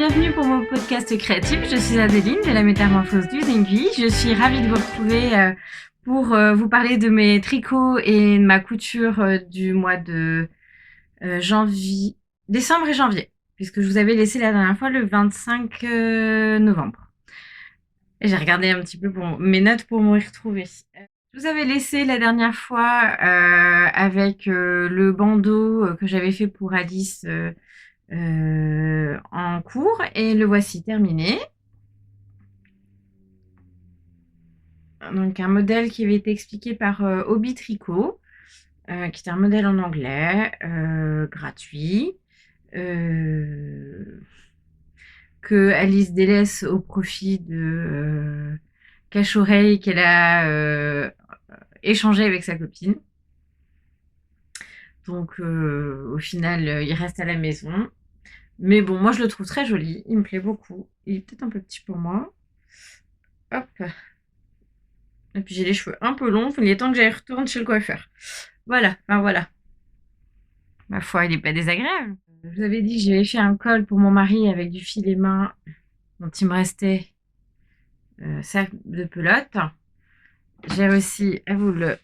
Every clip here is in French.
bienvenue pour mon podcast créatif. Je suis Adeline de la Métamorphose du Zingui. Je suis ravie de vous retrouver pour vous parler de mes tricots et de ma couture du mois de janvier, décembre et janvier, puisque je vous avais laissé la dernière fois le 25 novembre. Et j'ai regardé un petit peu pour mes notes pour m'y retrouver. Je vous avais laissé la dernière fois avec le bandeau que j'avais fait pour Alice en cours et le voici terminé. Donc un modèle qui avait été expliqué par Hobby Tricot, qui était un modèle en anglais, gratuit, que Alice délaisse au profit de cache-oreille qu'elle a échangé avec sa copine. Donc au final, il reste à la maison. Mais bon, moi je le trouve très joli, il me plaît beaucoup. Il est peut-être un peu petit pour moi. Hop. Et puis j'ai les cheveux un peu longs, il est temps que j'aille retourner chez le coiffeur. Voilà, enfin voilà. Ma foi, il est pas désagréable. Je vous avais dit que j'avais fait un col pour mon mari avec du filet main dont il me restait sac de pelote. J'ai réussi à vous le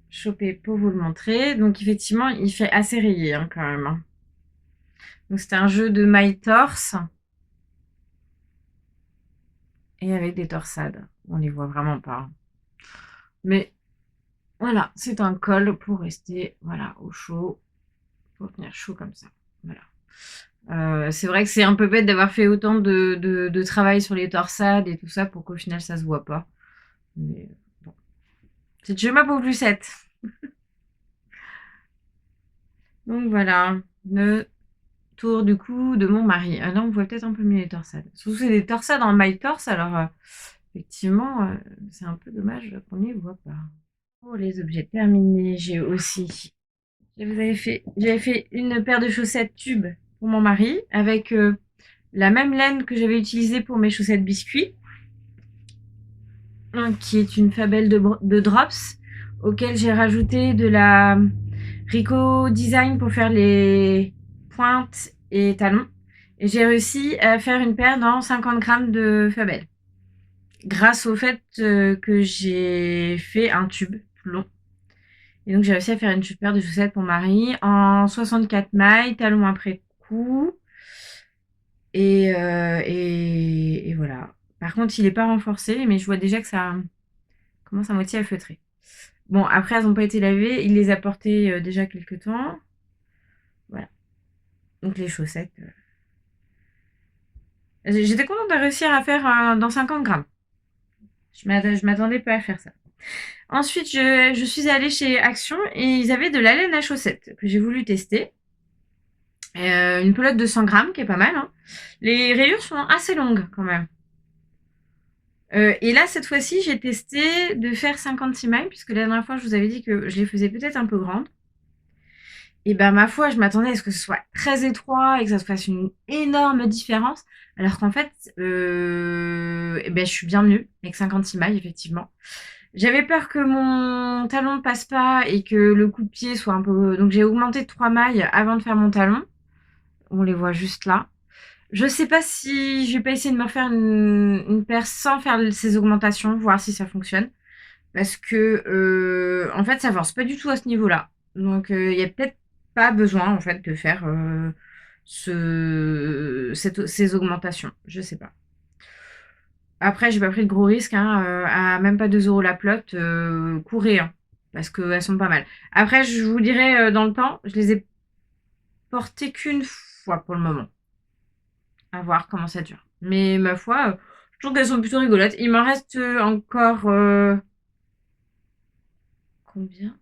choper pour vous le montrer. Donc effectivement, il fait assez rayé hein, quand même. Hein. Donc c'était un jeu de maille torse et avec des torsades. On les voit vraiment pas. Mais voilà, c'est un col pour rester voilà, au chaud, pour tenir chaud comme ça. Voilà. C'est vrai que c'est un peu bête d'avoir fait autant de travail sur les torsades et tout ça pour qu'au final ça se voit pas. Mais bon. C'est déjà ma pauvre Lucette. Donc voilà, le tour du cou de mon mari. Ah là on voit peut-être un peu mieux les torsades. Surtout c'est des torsades en maille torse, alors effectivement c'est un peu dommage qu'on ne les voit pas. Pour les objets terminés, j'ai aussi j'avais fait une paire de chaussettes tubes pour mon mari avec la même laine que j'avais utilisée pour mes chaussettes biscuits, qui est une fabelle de drops, auquel j'ai rajouté de la Rico Design pour faire les pointes et talons. Et j'ai réussi à faire une paire dans 50 grammes de fabelle. Grâce au fait que j'ai fait un tube long. Et donc j'ai réussi à faire une paire de chaussettes pour Marie en 64 mailles, talons après cou. Et voilà. Par contre, il n'est pas renforcé, mais je vois déjà que ça commence à moitié à feutrer. Bon, après, elles n'ont pas été lavées. Il les a portées déjà quelques temps. Voilà. Donc les chaussettes. J'étais contente de réussir à faire dans 50 grammes. Je m'attendais pas à faire ça. Ensuite, je suis allée chez Action et ils avaient de la laine à chaussettes que j'ai voulu tester. Une pelote de 100 grammes qui est pas mal. Hein. Les rayures sont assez longues quand même. Et là, cette fois-ci, j'ai testé de faire 56 mailles, puisque la dernière fois, je vous avais dit que je les faisais peut-être un peu grandes. Et ben, ma foi, je m'attendais à ce que ce soit très étroit et que ça se fasse une énorme différence. Alors qu'en fait, eh ben, je suis bien mieux avec 56 mailles, effectivement. J'avais peur que mon talon ne passe pas et que le coup de pied soit un peu... Donc j'ai augmenté de 3 mailles avant de faire mon talon. On les voit juste là. Je sais pas si je vais pas essayer de me refaire une paire sans faire ces augmentations, voir si ça fonctionne. Parce que en fait, ça avance pas du tout à ce niveau-là. Donc il y a peut-être pas besoin en fait de faire ces augmentations. Je sais pas. Après, j'ai pas pris de gros risques, hein, à même pas 2 euros la pelote, courez, hein, parce qu'elles sont pas mal. Après, je vous dirai dans le temps, je les ai portées qu'une fois pour le moment. À voir comment ça dure. Mais ma foi, je trouve qu'elles sont plutôt rigolotes. Il m'en reste encore combien?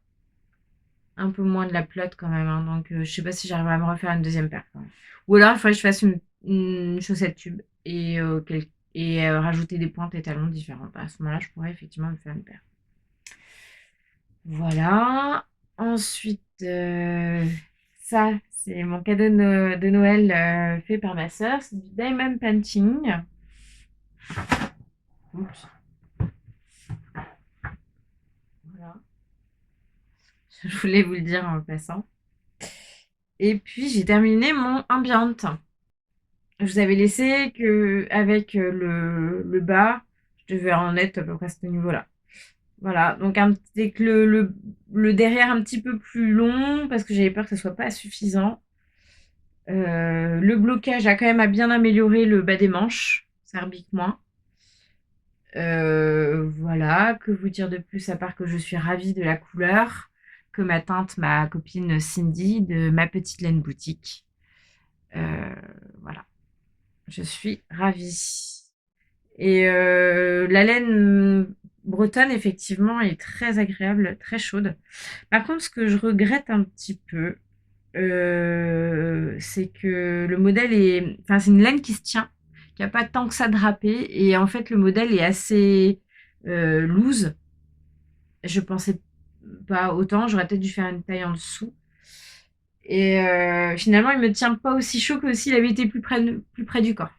Un peu moins de la pelote quand même. Hein, donc je sais pas si j'arriverai à me refaire une deuxième paire. Quand même. Ou alors il faudrait que je fasse une chaussette tube et rajouter des pointes et talons différentes. À ce moment-là, je pourrais effectivement me faire une paire. Voilà. Ensuite, ça, c'est mon cadeau de Noël fait par ma sœur. C'est du diamond painting. Oups. Voilà. Je voulais vous le dire en passant. Et puis, j'ai terminé mon ambient. Je vous avais laissé que avec le bas, je devais en être à peu près à ce niveau-là. Voilà, donc avec le derrière un petit peu plus long parce que j'avais peur que ce soit pas suffisant. Le blocage a quand même à bien améliorer le bas des manches, ça rebique moins. Voilà, que vous dire de plus à part que je suis ravie de la couleur, que ma teinte, ma copine Cindy de Ma Petite Laine Boutique. Euh, voilà, je suis ravie. Et la laine bretonne, effectivement, est très agréable, très chaude. Par contre, ce que je regrette un petit peu, c'est que le modèle est... Enfin, c'est une laine qui se tient, qui n'a pas tant que ça drapé. Et en fait, le modèle est assez loose. Je pensais pas autant. J'aurais peut-être dû faire une taille en dessous. Et finalement, il me tient pas aussi chaud que s'il avait été plus près du corps.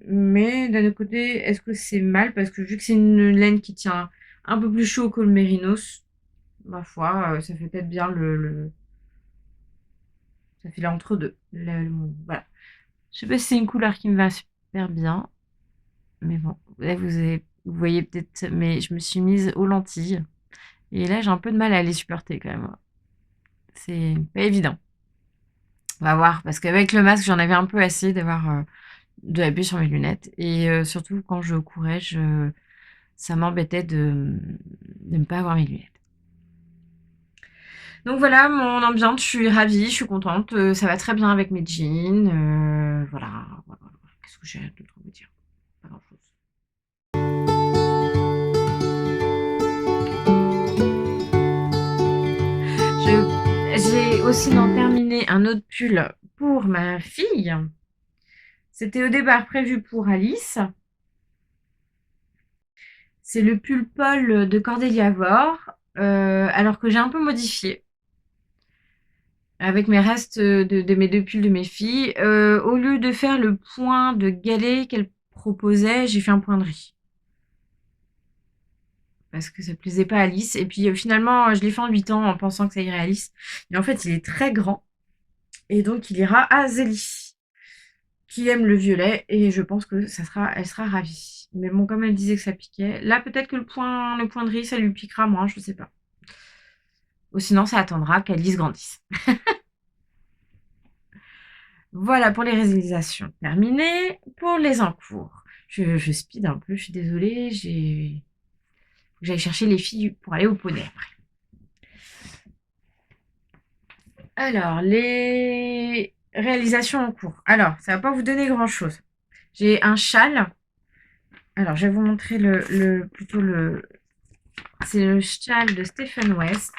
Mais d'un autre côté, est-ce que c'est mal? Parce que vu que c'est une laine qui tient un peu plus chaud que le mérinos, ma foi, ça fait peut-être bien ça fait l'entre-deux. Voilà. Je sais pas si c'est une couleur qui me va super bien. Mais bon, là, vous voyez peut-être, mais je me suis mise aux lentilles. Et là, j'ai un peu de mal à les supporter quand même. C'est pas évident. On va voir. Parce qu'avec le masque, j'en avais un peu assez d'avoir de la buée sur mes lunettes. Et surtout, quand je courais, ça m'embêtait de ne pas avoir mes lunettes. Donc voilà, mon ambiance, je suis ravie, je suis contente. Ça va très bien avec mes jeans. Voilà. Qu'est-ce que j'ai d'autre à vous dire? Pas grand-chose. J'ai aussi terminé un autre pull pour ma fille. C'était au départ prévu pour Alice. C'est le pull Paul de Cordélia Vore, alors que j'ai un peu modifié avec mes restes de mes deux pulls de mes filles. Au lieu de faire le point de galet qu'elle proposait, j'ai fait un point de riz. Parce que ça plaisait pas à Alice. Et puis finalement, je l'ai fait en 8 ans en pensant que ça irait à Alice. Et en fait, il est très grand. Et donc, il ira à Zélie, qui aime le violet. Et je pense que elle sera ravie. Mais bon, comme elle disait que ça piquait, là, peut-être que le point de riz, ça lui piquera moins, je sais pas. Ou sinon, ça attendra qu'Alice grandisse. Voilà pour les réalisations terminées. Pour les encours, je speed un peu, je suis désolée. J'allais chercher les filles pour aller au poney après. Alors, les réalisations en cours. Alors, ça va pas vous donner grand-chose. J'ai un châle. Alors, je vais vous montrer plutôt c'est le châle de Stephen West.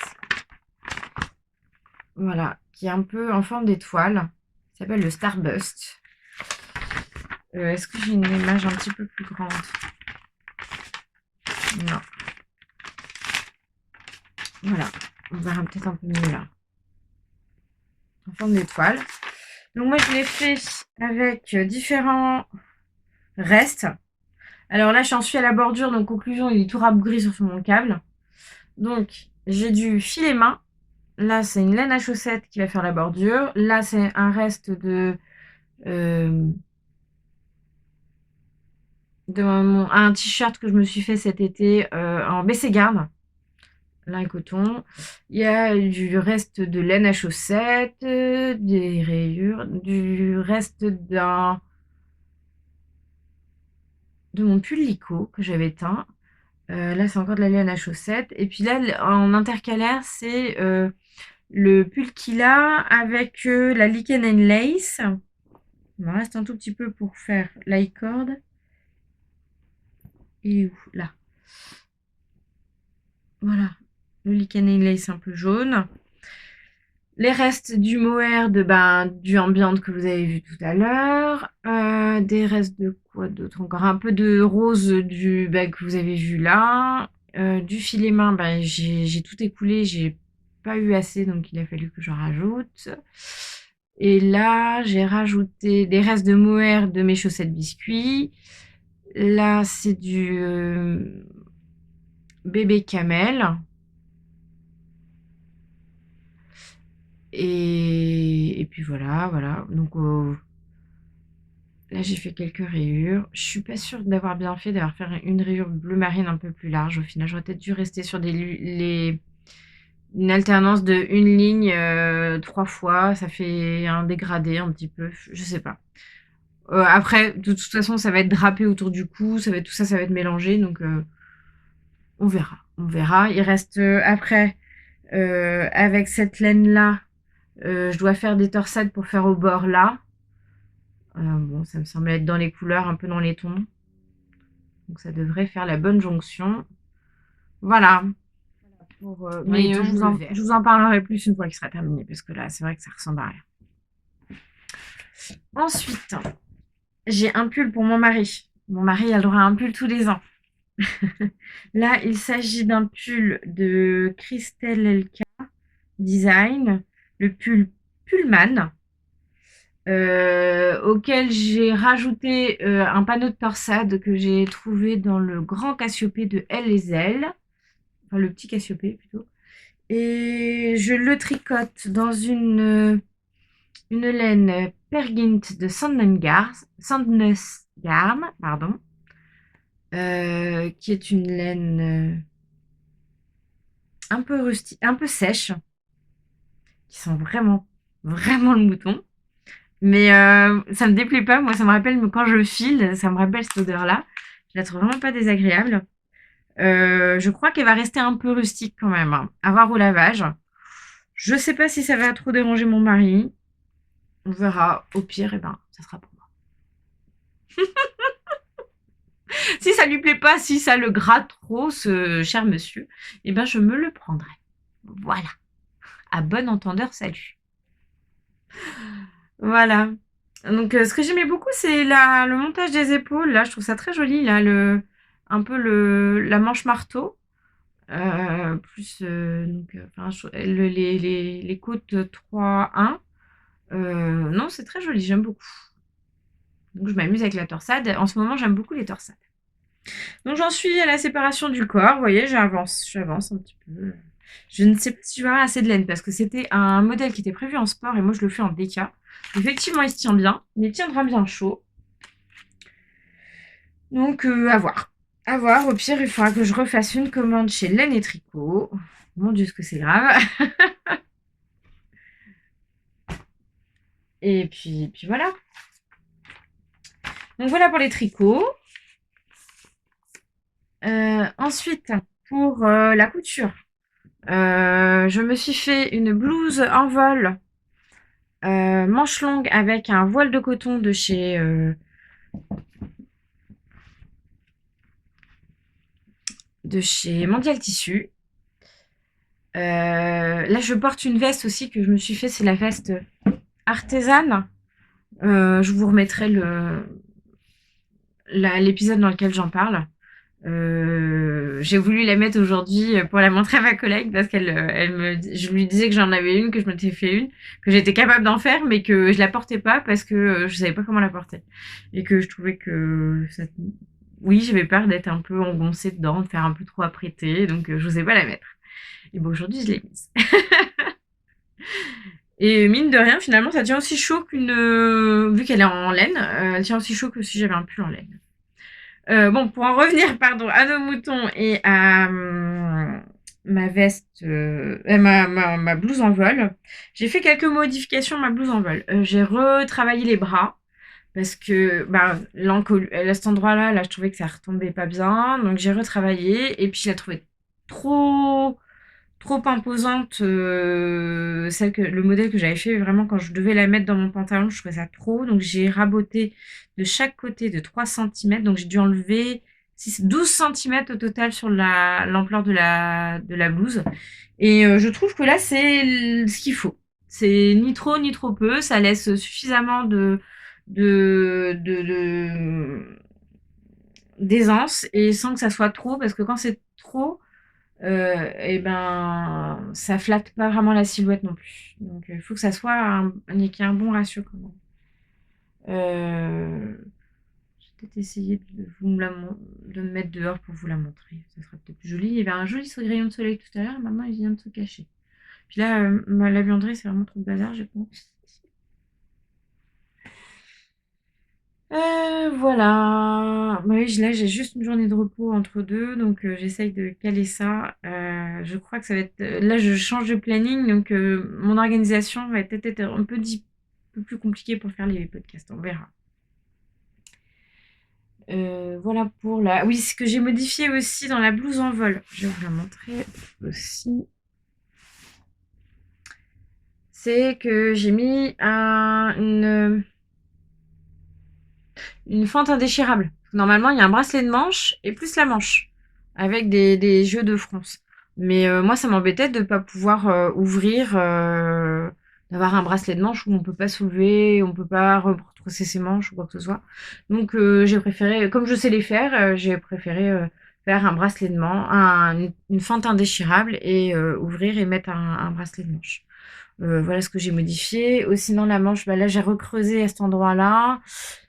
Voilà, qui est un peu en forme d'étoile. Il s'appelle le Starbust. Est-ce que j'ai une image un petit peu plus grande? Non. Voilà, on verra peut-être un peu mieux là. En forme d'étoile. Donc moi, je l'ai fait avec différents restes. Alors là, j'en suis à la bordure, donc conclusion, il est tout rabougri sur mon câble. Donc, j'ai du filet main. Là, c'est une laine à chaussettes qui va faire la bordure. Là, c'est un reste euh, un t-shirt que je me suis fait cet été en baissé-garde. Lin et coton. Il y a du reste de laine à chaussettes, des rayures, du reste de mon pull Lico que j'avais teint. Là, c'est encore de la laine à chaussettes. Et puis là, en intercalaire, c'est le pull qu'il a avec la Lichen and Lace. Il me reste un tout petit peu pour faire l'i-cord. Et où? Là. Voilà. Le Lichen and Lace un peu jaune. Les restes du mohair du ambient que vous avez vu tout à l'heure. Des restes de quoi d'autre encore? Un peu de rose que vous avez vu là. Du filet main, j'ai tout écoulé, j'ai pas eu assez, donc il a fallu que j'en rajoute. Et là, j'ai rajouté des restes de mohair de mes chaussettes biscuits. Là, c'est du bébé camel. Et puis voilà. Donc Là, j'ai fait quelques rayures. Je suis pas sûre d'avoir bien fait, d'avoir fait une rayure bleu marine un peu plus large. Au final, j'aurais peut-être dû rester sur une alternance de une ligne 3 fois. Ça fait un dégradé un petit peu. Je sais pas. Après, de toute façon, ça va être drapé autour du cou. Tout ça, ça va être mélangé. Donc, on verra. On verra. Il reste après, avec cette laine-là, je dois faire des torsades pour faire au bord là. Bon, ça me semble être dans les couleurs, un peu dans les tons. Donc ça devrait faire la bonne jonction. Voilà. Dans les Mais tons bleu je vert. vous en parlerai plus une fois qu'il sera terminé, parce que là, c'est vrai que ça ressemble à rien. Ensuite, j'ai un pull pour mon mari. Mon mari a le droit à un pull tous les ans. Là, il s'agit d'un pull de Christelle Elka Design, le pull Pullman, auquel j'ai rajouté un panneau de torsade que j'ai trouvé dans le grand Cassiopée de Elle, enfin le petit Cassiopée plutôt. Et je le tricote dans une laine Pergint de Sandnes Garn, pardon, qui est une laine un peu rustique, un peu sèche, qui sent vraiment, vraiment le mouton. Mais ça me déplaît pas, moi ça me rappelle quand je file, ça me rappelle cette odeur-là. Je la trouve vraiment pas désagréable. Je crois qu'elle va rester un peu rustique quand même, hein, à voir au lavage. Je sais pas si ça va trop déranger mon mari. On verra. Au pire, eh ben, ça sera pour moi. Si ça lui plaît pas, si ça le gratte trop, ce cher monsieur, eh ben, je me le prendrai. Voilà. À bon entendeur, salut. Voilà. Donc, ce que j'aimais beaucoup, c'est le montage des épaules. Là, je trouve ça très joli. Là, un peu la manche marteau. Plus, donc, enfin, les côtes 3-1. Non, c'est très joli. J'aime beaucoup. Donc, je m'amuse avec la torsade. En ce moment, j'aime beaucoup les torsades. Donc j'en suis à la séparation du corps, vous voyez, j'avance un petit peu. Je ne sais pas si je vais avoir assez de laine parce que c'était un modèle qui était prévu en sport et moi je le fais en déca. Effectivement, il se tient bien, mais il tiendra bien chaud. Donc à voir. À voir, au pire, il faudra que je refasse une commande chez Laine et Tricot. Mon Dieu, ce que c'est grave. Et puis voilà. Donc voilà pour les tricots. Ensuite, pour la couture, je me suis fait une blouse en vol manche longue avec un voile de coton de chez Mondial Tissu. Là, je porte une veste aussi que je me suis fait, c'est la veste artisane. Je vous remettrai l'épisode dans lequel j'en parle. J'ai voulu la mettre aujourd'hui pour la montrer à ma collègue parce je lui disais que j'en avais une, que je m'étais fait une, que j'étais capable d'en faire, mais que je la portais pas parce que je savais pas comment la porter et que je trouvais que oui, j'avais peur d'être un peu engoncée dedans, de faire un peu trop apprêtée, donc je n'osais pas la mettre. Et bon, aujourd'hui, je l'ai mise. Et mine de rien, finalement, ça tient aussi chaud vu qu'elle est en laine, elle tient aussi chaud que si j'avais un pull en laine. Bon, pour en revenir, pardon, à nos moutons et à ma veste, ma blouse en vol, j'ai fait quelques modifications à ma blouse en vol. J'ai retravaillé les bras parce que bah, à cet endroit-là, là, je trouvais que ça retombait pas bien. Donc j'ai retravaillé et puis je la trouvais trop trop imposante, le modèle que j'avais fait vraiment quand je devais la mettre dans mon pantalon, je trouvais ça trop. Donc j'ai raboté de chaque côté de 3 centimètres. Donc j'ai dû enlever 12 centimètres au total sur l'ampleur de la blouse. Et je trouve que là, c'est ce qu'il faut. C'est ni trop ni trop peu. Ça laisse suffisamment de d'aisance et sans que ça soit trop. Parce que quand c'est trop, et ben, ça flatte pas vraiment la silhouette non plus. Donc, il faut que ça soit qu'il y ait un bon ratio quand même. Je vais peut-être essayer de me mettre dehors pour vous la montrer. Ça sera peut-être plus joli. Il y avait un joli rayon de soleil tout à l'heure. Maintenant, il vient de se cacher. Puis là, la buanderie, c'est vraiment trop de bazar, j'ai pas. Voilà. Bah oui, là, j'ai juste une journée de repos entre deux, donc j'essaye de caler ça. Je crois que ça va être. Là, je change de planning, donc mon organisation va peut-être être un peu plus compliquée pour faire les podcasts. On verra. Voilà pour la. Oui, ce que j'ai modifié aussi dans la blouse en vol. Je vais vous la montrer aussi. C'est que j'ai mis une fente indéchirable. Normalement, il y a un bracelet de manche et plus la manche, avec des jeux de fronce. Mais moi, ça m'embêtait de ne pas pouvoir ouvrir, d'avoir un bracelet de manche où on ne peut pas soulever, on ne peut pas retrousser ses manches ou quoi que ce soit. Donc j'ai préféré, comme je sais les faire, j'ai préféré faire un bracelet de manche, une fente indéchirable et ouvrir et mettre un bracelet de manche. Voilà ce que j'ai modifié. Sinon, la manche, bah là, j'ai recreusé à cet endroit-là.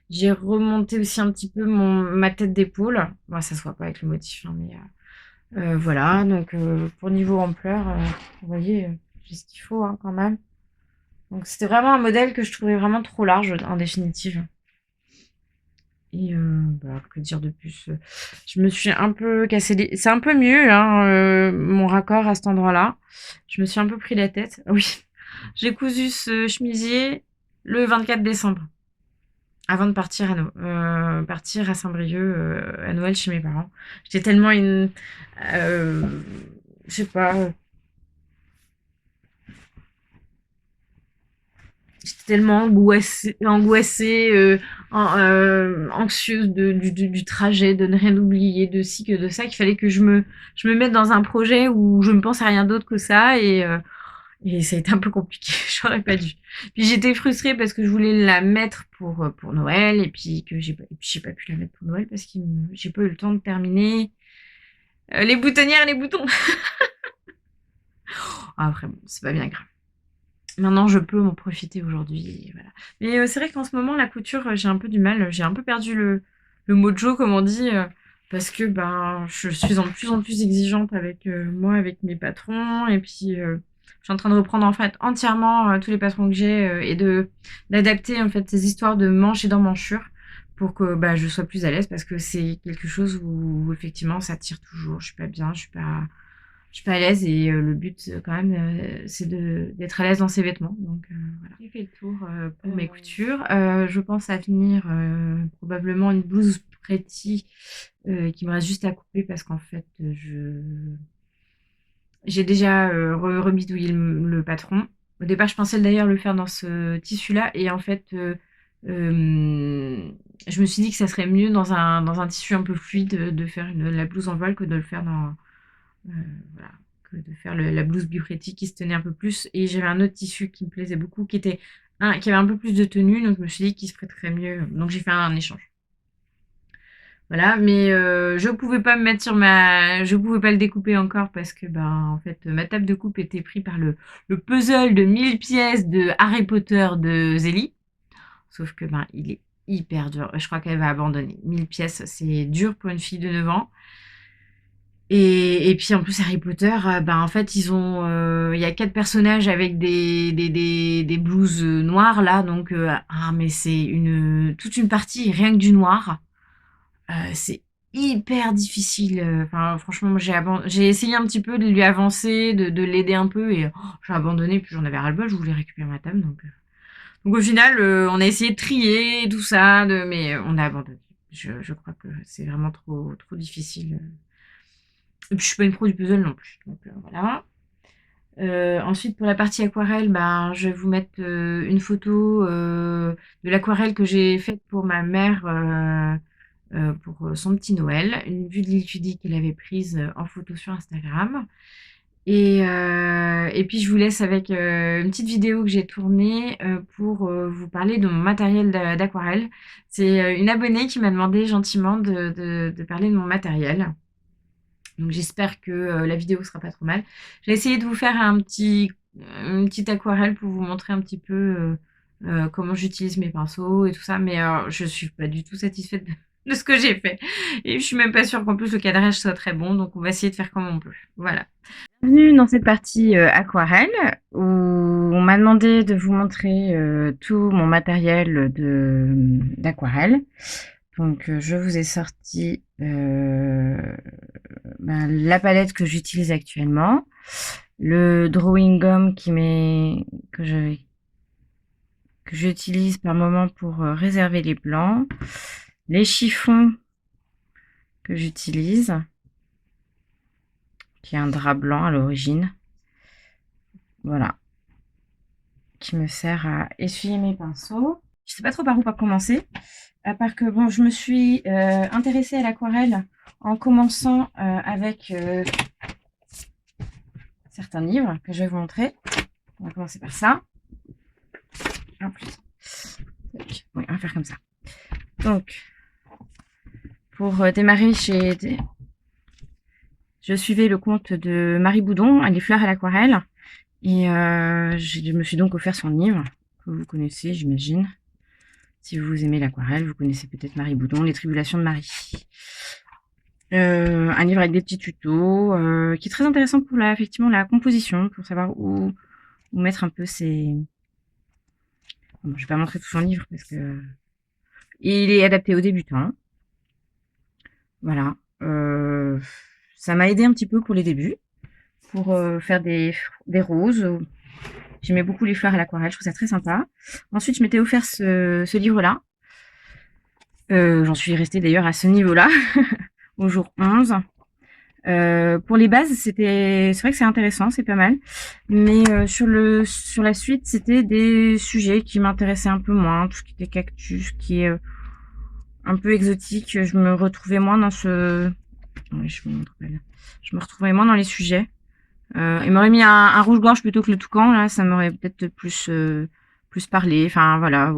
J'ai remonté aussi un petit peu ma tête d'épaule. Bon, ça se voit pas avec le motif, hein, mais voilà. Donc, pour niveau ampleur, vous voyez, j'ai ce qu'il faut hein, quand même. Donc, c'était vraiment un modèle que je trouvais vraiment trop large en définitive. Et bah, que dire de plus je me suis un peu cassé c'est un peu mieux, hein, mon raccord à cet endroit-là. Je me suis un peu pris la tête. Oui, j'ai cousu ce chemisier le 24 décembre, avant de partir partir à Saint-Brieuc à Noël chez mes parents. J'étais tellement je sais pas, j'étais tellement angoissée, anxieuse du trajet, de ne rien oublier, de ci que de ça, qu'il fallait que je me mette dans un projet où je ne pense à rien d'autre que ça. Et ça a été un peu compliqué, j'aurais pas dû. Puis j'étais frustrée parce que je voulais la mettre pour Noël et puis que j'ai pas pu la mettre pour Noël parce que j'ai pas eu le temps de terminer les boutonnières et les boutons. Après bon, c'est pas bien grave. Maintenant, je peux m'en profiter aujourd'hui. Voilà. Mais c'est vrai qu'en ce moment, la couture, j'ai un peu du mal. J'ai un peu perdu le mojo, comme on dit, parce que ben, je suis de plus en plus exigeante avec moi, avec mes patrons. Et puis, je suis en train de reprendre en fait entièrement tous les patrons que j'ai et d'adapter en fait ces histoires de manches et d'emmanchure pour que bah, je sois plus à l'aise parce que c'est quelque chose où effectivement ça tire toujours. Je suis pas bien, je suis pas à l'aise et le but quand même c'est d'être à l'aise dans ses vêtements. Donc voilà. J'ai fait le tour pour mes coutures. Je pense à finir probablement une blouse pretty qui me reste juste à couper parce qu'en fait j'ai déjà rebidouillé le patron. Au départ, je pensais d'ailleurs le faire dans ce tissu-là et en fait je me suis dit que ça serait mieux dans un tissu un peu fluide de faire la blouse en voile que de le faire euh, voilà, que de faire la blouse biprétique qui se tenait un peu plus. Et j'avais un autre tissu qui me plaisait beaucoup, qui avait un peu plus de tenue, donc je me suis dit qu'il se prêterait mieux. Donc j'ai fait un échange. Voilà, mais je pouvais pas le découper encore parce que ben en fait ma table de coupe était prise par le puzzle de 1000 pièces de Harry Potter de Zélie. Sauf que ben il est hyper dur. Je crois qu'elle va abandonner. 1000 pièces, c'est dur pour une fille de 9 ans. Et puis en plus Harry Potter, bah en fait il y a quatre personnages avec des blouses noires là, donc ah mais c'est toute une partie rien que du noir. C'est hyper difficile. Enfin franchement moi j'ai essayé un petit peu de lui avancer, de l'aider un peu et j'ai abandonné puis j'en avais ras le bol, je voulais récupérer ma table donc au final on a essayé de trier tout ça, mais on a abandonné. Je crois que c'est vraiment trop difficile. Et puis je suis pas une pro du puzzle non plus. Donc voilà. Ensuite, pour la partie aquarelle, ben, je vais vous mettre une photo de l'aquarelle que j'ai faite pour ma mère pour son petit Noël. Une vue de l'île Tudy qu'elle avait prise en photo sur Instagram. Et puis je vous laisse avec une petite vidéo que j'ai tournée pour vous parler de mon matériel d'aquarelle. C'est une abonnée qui m'a demandé gentiment de parler de mon matériel. Donc j'espère que la vidéo sera pas trop mal. J'ai essayé de vous faire une petite aquarelle pour vous montrer un petit peu comment j'utilise mes pinceaux et tout ça, mais je suis pas du tout satisfaite de ce que j'ai fait. Et je suis même pas sûre qu'en plus le cadrage soit très bon, donc on va essayer de faire comme on peut. Voilà. Bienvenue dans cette partie aquarelle où on m'a demandé de vous montrer tout mon matériel d'aquarelle. Donc je vous ai sorti la palette que j'utilise actuellement, le drawing gum que j'utilise par moment pour réserver les blancs, les chiffons que j'utilise, qui est un drap blanc à l'origine, voilà, qui me sert à essuyer mes pinceaux. Je sais pas trop par où commencer, à part que bon, je me suis intéressée à l'aquarelle en commençant avec certains livres que je vais vous montrer. On va commencer par ça. En plus. Oui, on va faire comme ça. Donc, pour démarrer, je suivais le compte de Marie Boudon, Les fleurs à l'aquarelle. Et je me suis donc offert son livre, que vous connaissez, j'imagine. Si vous aimez l'aquarelle, vous connaissez peut-être Marie Boudon, Les tribulations de Marie. Un livre avec des petits tutos, qui est très intéressant pour effectivement la composition, pour savoir où mettre un peu ses... Bon, je vais pas montrer tout son livre parce que il est adapté aux débutants. Voilà. Ça m'a aidé un petit peu pour les débuts, pour faire des roses. J'aimais beaucoup les fleurs à l'aquarelle, je trouve ça très sympa. Ensuite, je m'étais offert ce livre-là. J'en suis restée d'ailleurs à ce niveau-là, au jour 11. Pour les bases, c'est vrai que c'est intéressant, c'est pas mal. Mais sur la suite, c'était des sujets qui m'intéressaient un peu moins, tout ce qui était cactus, qui est un peu exotique. Je me retrouvais moins dans ce... Oui, je me retrouvais moins dans les sujets. Il m'aurait mis un rouge-gorge plutôt que le toucan, là, ça m'aurait peut-être plus parlé. Enfin, voilà.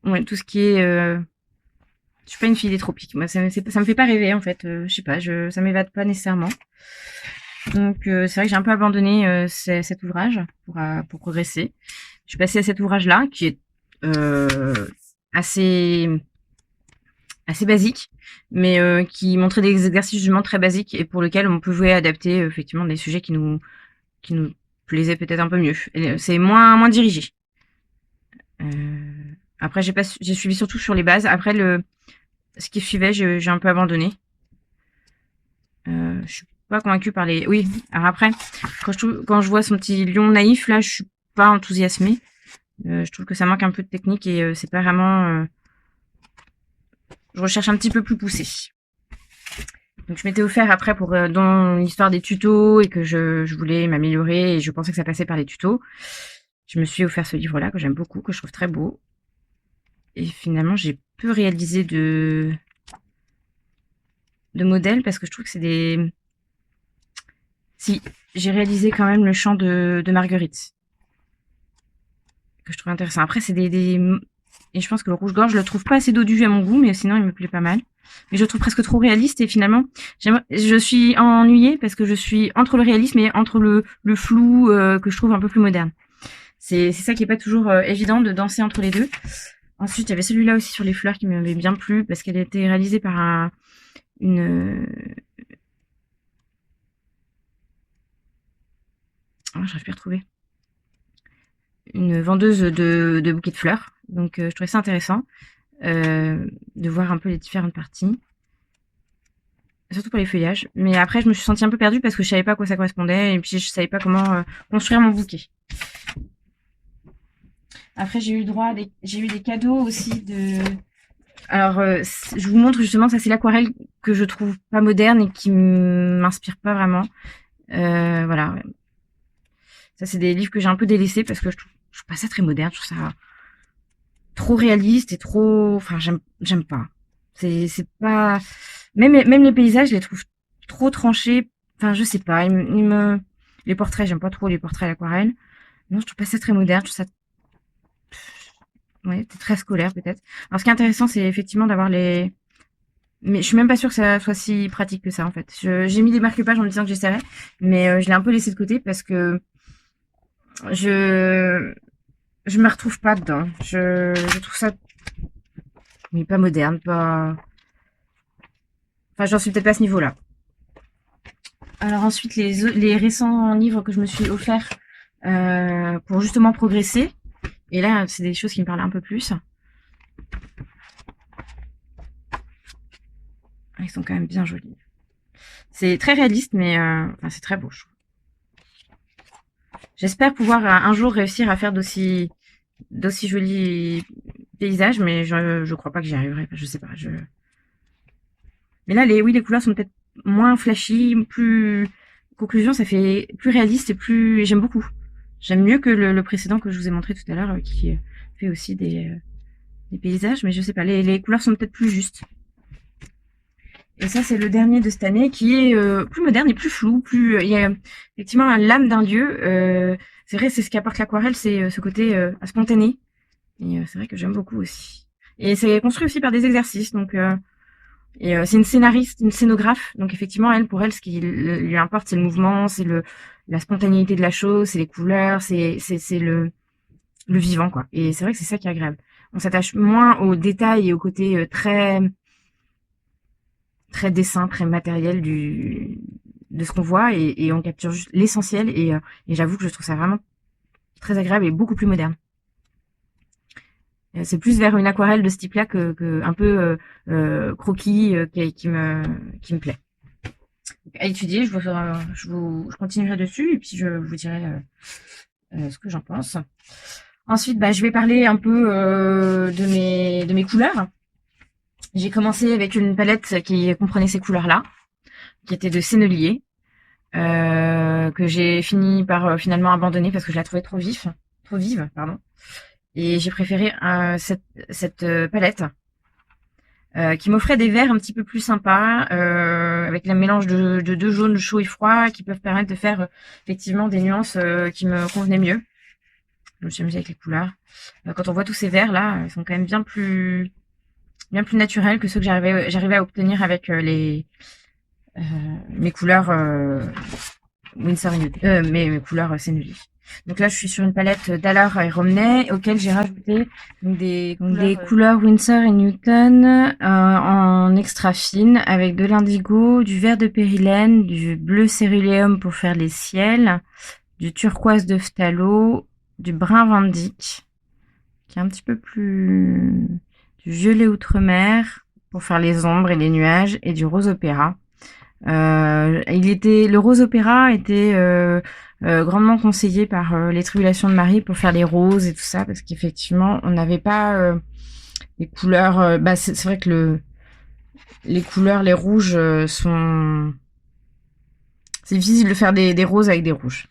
Ouais, tout ce qui est... Je suis pas une fille des tropiques. Moi, ça me fait pas rêver, en fait. Je sais pas, ça m'évade pas nécessairement. Donc, c'est vrai que j'ai un peu abandonné cet ouvrage pour progresser. Je suis passée à cet ouvrage-là, qui est assez basique, mais qui montrait des exercices justement très basiques et pour lesquels on pouvait adapter effectivement des sujets qui nous plaisaient peut-être un peu mieux. C'est moins dirigé. Après, j'ai suivi surtout sur les bases. Après, ce qui suivait, j'ai un peu abandonné. Je suis pas convaincue par les... Oui, alors après, quand je vois son petit lion naïf, là, je suis pas enthousiasmée. Je trouve que ça manque un peu de technique et c'est pas vraiment... je recherche un petit peu plus poussé. Donc je m'étais offert après pour dans l'histoire des tutos et que je voulais m'améliorer et je pensais que ça passait par les tutos. Je me suis offert ce livre-là que j'aime beaucoup, que je trouve très beau. Et finalement, j'ai peu réalisé de modèles parce que je trouve que c'est des... Si, j'ai réalisé quand même le chant de Marguerite, que je trouve intéressant. Après, c'est et je pense que le rouge-gorge, je le trouve pas assez dodu à mon goût, mais sinon, il me plaît pas mal. Mais je le trouve presque trop réaliste et finalement, je suis ennuyée parce que je suis entre le réalisme et entre le flou que je trouve un peu plus moderne. C'est ça qui est pas toujours évident de danser entre les deux. Ensuite, il y avait celui-là aussi sur les fleurs qui m'avait bien plu parce qu'elle a été réalisée par une... Oh, j'arrive plus à retrouver. Une vendeuse de bouquets de fleurs. Donc, je trouvais ça intéressant de voir un peu les différentes parties. Surtout pour les feuillages. Mais après, je me suis sentie un peu perdue parce que je savais pas à quoi ça correspondait et puis je savais pas comment construire mon bouquet. Après, j'ai eu des cadeaux aussi de... Alors, je vous montre justement, ça c'est l'aquarelle que je trouve pas moderne et qui m'inspire pas vraiment. Voilà. Ça c'est des livres que j'ai un peu délaissés parce que je trouve pas ça très moderne. Je trouve ça trop réaliste et trop... Enfin, j'aime pas. C'est pas... Même les paysages, je les trouve trop tranchés. Enfin, je sais pas. Les portraits, j'aime pas trop les portraits à l'aquarelle. Non, je trouve pas ça très moderne. Je trouve ça... Ouais, c'est très scolaire peut-être. Alors, ce qui est intéressant, c'est effectivement d'avoir les... Mais je suis même pas sûre que ça soit si pratique que ça, en fait. J'ai mis des marque-pages en me disant que j'essaierais, mais je l'ai un peu laissé de côté parce que je me retrouve pas dedans. Je trouve ça... mais pas moderne, pas... Enfin, j'en suis peut-être pas à ce niveau-là. Alors ensuite, les récents livres que je me suis offerts pour justement progresser. Et là, c'est des choses qui me parlent un peu plus. Ils sont quand même bien jolis. C'est très réaliste, mais enfin, c'est très beau, je trouve. J'espère pouvoir un jour réussir à faire d'aussi jolis paysages, mais je crois pas que j'y arriverai. Je sais pas. Mais là, les couleurs sont peut-être moins flashy, plus... Conclusion, ça fait plus réaliste et plus... J'aime beaucoup. J'aime mieux que le précédent que je vous ai montré tout à l'heure, qui fait aussi des paysages, mais je sais pas, les couleurs sont peut-être plus justes. Et ça, c'est le dernier de cette année qui est plus moderne et plus flou, plus... il y a effectivement l'âme d'un lieu. C'est vrai, c'est ce qu'apporte l'aquarelle, c'est ce côté spontané. Et c'est vrai que j'aime beaucoup aussi. Et c'est construit aussi par des exercices, donc... c'est une scénariste, une scénographe. Donc effectivement, pour elle, ce qui lui importe, c'est le mouvement, c'est la spontanéité de la chose, c'est les couleurs, c'est le vivant, quoi. Et c'est vrai que c'est ça qui est agréable. On s'attache moins aux détails et au côté très dessin, très matériel de ce qu'on voit et on capture juste l'essentiel et j'avoue que je trouve ça vraiment très agréable et beaucoup plus moderne. C'est plus vers une aquarelle de ce type-là que un peu croquis qui me plaît. Donc, à étudier, je continuerai dessus et puis je vous dirai ce que j'en pense. Ensuite, je vais parler un peu de mes couleurs. J'ai commencé avec une palette qui comprenait ces couleurs-là, qui était de Sennelier, que j'ai fini par finalement abandonner parce que je la trouvais trop vive, pardon. Et j'ai préféré cette palette qui m'offrait des verts un petit peu plus sympas, avec le mélange de deux jaunes chauds et froids qui peuvent permettre de faire effectivement des nuances qui me convenaient mieux. Je me suis amusée avec les couleurs. Quand on voit tous ces verts là, ils sont quand même bien plus naturels que ceux que j'arrivais à obtenir avec mes couleurs Winsor mes couleurs Sennelier. Donc là, je suis sur une palette d'Allard et Romney, auquel j'ai rajouté des couleurs Winsor et Newton en extra fine, avec de l'indigo, du vert de périlène, du bleu céruléum pour faire les ciels, du turquoise de phthalo, du brun Van Dyck, qui est un petit peu plus... du violet outre-mer pour faire les ombres et les nuages, et du rose opéra. Le rose opéra était grandement conseillé par les Tribulations de Marie pour faire les roses et tout ça, parce qu'effectivement, on n'avait pas les couleurs. C'est vrai que les couleurs, les rouges sont. C'est difficile de faire des roses avec des rouges.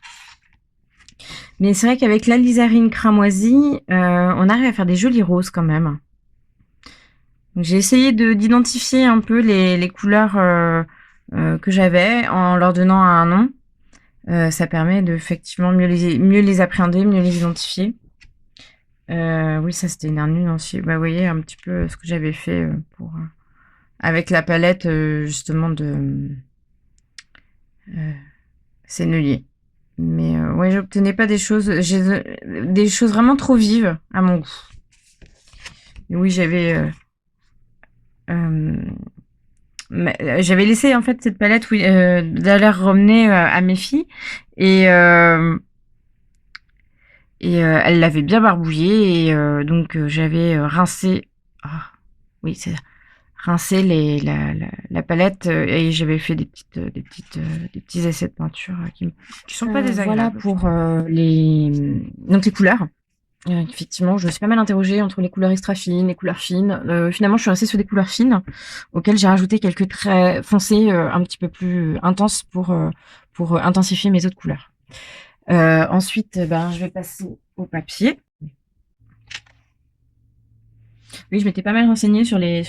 Mais c'est vrai qu'avec l'alizarine cramoisie, on arrive à faire des jolis roses quand même. J'ai essayé d'identifier un peu les couleurs que j'avais en leur donnant un nom. Ça permet de effectivement mieux les appréhender, mieux les identifier. Oui, ça c'était un nuancier. Vous voyez un petit peu ce que j'avais fait avec la palette justement de Sennelier. Mais ouais, j'obtenais pas des choses vraiment trop vives à mon goût. Et oui, j'avais laissé en fait cette palette d'Allard Romney à mes filles et elle l'avait bien barbouillée et donc j'avais rincé oui c'est ça, rincé la palette et j'avais fait des petits essais de peinture qui sont pas désagréables. Voilà pour donc les couleurs. Effectivement, je me suis pas mal interrogée entre les couleurs extra fines, les couleurs fines. Finalement, je suis restée sur des couleurs fines, auxquelles j'ai rajouté quelques traits foncés, un petit peu plus intenses pour intensifier mes autres couleurs. Ensuite, je vais passer au papier. Oui, je m'étais pas mal renseignée sur les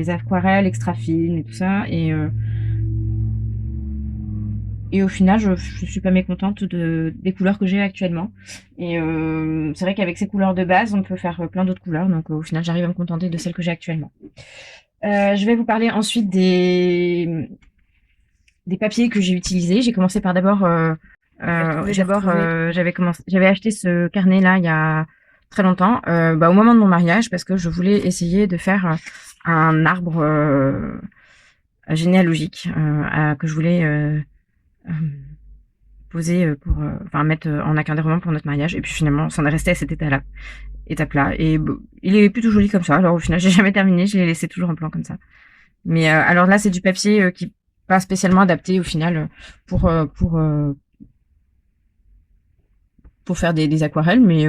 aquarelles extra fines et tout ça, et au final, je suis pas mécontente des couleurs que j'ai actuellement. Et c'est vrai qu'avec ces couleurs de base, on peut faire plein d'autres couleurs. Donc au final, j'arrive à me contenter de celles que j'ai actuellement. Je vais vous parler ensuite des papiers que j'ai utilisés. J'ai commencé par j'avais acheté ce carnet là il y a très longtemps, au moment de mon mariage, parce que je voulais essayer de faire un arbre généalogique que je voulais poser pour, enfin mettre en encadrement pour notre mariage. Et puis finalement, ça en est resté à cet étape-là. Et il est plutôt joli comme ça. Alors au final, j'ai jamais terminé, je l'ai laissé toujours en plan comme ça. Mais alors là, c'est du papier qui pas spécialement adapté au final pour euh, pour euh, pour faire des aquarelles, mais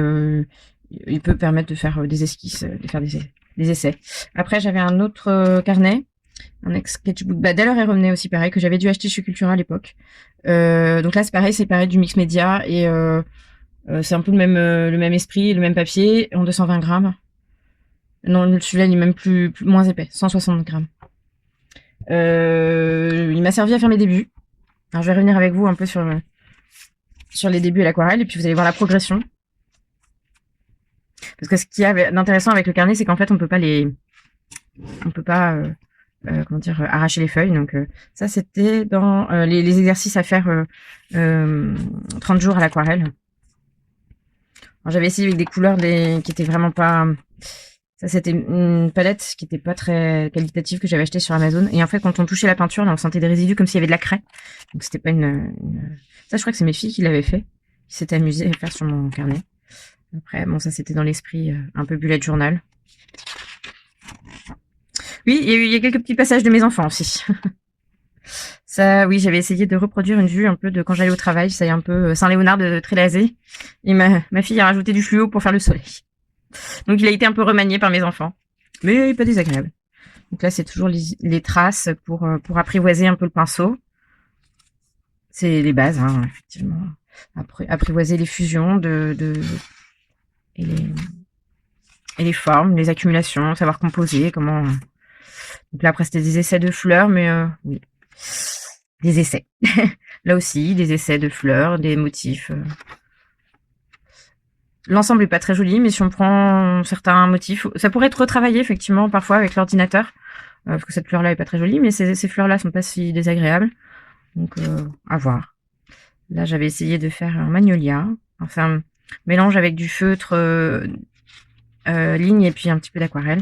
il peut permettre de faire des esquisses, de faire des essais. Après, j'avais un autre carnet, un ex-sketchbook. D'ailleurs, il revenait aussi pareil, que j'avais dû acheter chez Cultura à l'époque. Donc là, c'est pareil du mix média, et c'est un peu le même esprit, le même papier, en 220 grammes. Non, celui-là, il est même moins épais, 160 grammes. Il m'a servi à faire mes débuts. Alors, je vais revenir avec vous un peu sur les débuts à l'aquarelle, et puis vous allez voir la progression. Parce que ce qui est d'intéressant avec le carnet, c'est qu'en fait, on peut pas comment dire, arracher les feuilles. Donc ça, c'était dans les exercices à faire 30 jours à l'aquarelle. J'avais essayé avec des couleurs qui étaient vraiment pas. Ça, c'était une palette qui était pas très qualitative que j'avais achetée sur Amazon. Et en fait, quand on touchait la peinture, là, on sentait des résidus comme s'il y avait de la craie. Donc c'était pas Ça, je crois que c'est mes filles qui l'avaient fait, qui s'étaient amusées à le faire sur mon carnet. Après, bon, ça, c'était dans l'esprit un peu bullet journal. Oui, il y a quelques petits passages de mes enfants aussi. Ça, oui, j'avais essayé de reproduire une vue un peu de quand j'allais au travail. C'est un peu Saint-Léonard de Trélazé. Et ma fille a rajouté du fluo pour faire le soleil. Donc, il a été un peu remanié par mes enfants. Mais pas désagréable. Donc là, c'est toujours les traces pour apprivoiser un peu le pinceau. C'est les bases, hein, effectivement. Apprivoiser les fusions et les formes, les accumulations, savoir composer, comment. Donc là, après, c'était des essais de fleurs, mais oui, des essais. Là aussi, des essais de fleurs, des motifs. L'ensemble est pas très joli, mais si on prend certains motifs, ça pourrait être retravaillé effectivement parfois avec l'ordinateur, parce que cette fleur-là est pas très jolie, mais ces fleurs-là sont pas si désagréables. Donc à voir. Là, j'avais essayé de faire un magnolia, enfin un mélange avec du feutre ligne et puis un petit peu d'aquarelle.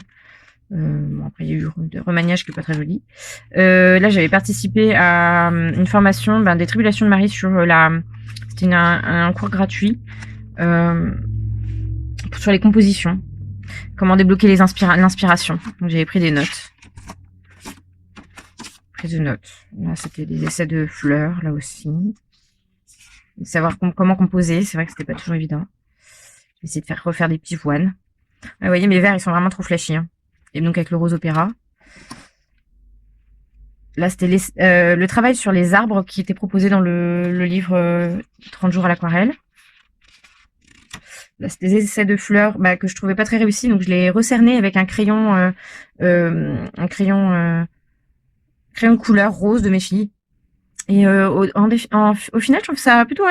Bon, après, il y a eu de remaniage qui est pas très joli. Là, j'avais participé à une formation des tribulations de Marie sur c'était un cours gratuit sur les compositions. Comment débloquer l'inspiration. Donc, j'avais pris des notes. Prise de notes. Là, c'était des essais de fleurs, là aussi. Savoir comment composer. C'est vrai que c'était pas toujours évident. J'ai essayé de refaire des pivoines. Vous voyez, mes verres, ils sont vraiment trop flashy. Hein. Et donc, avec le rose opéra. Là, c'était le travail sur les arbres qui était proposé dans le livre 30 jours à l'aquarelle. Là, c'était des essais de fleurs que je trouvais pas très réussis, donc je les recernais avec un crayon de couleur rose de mes filles. Et au final, je trouve ça plutôt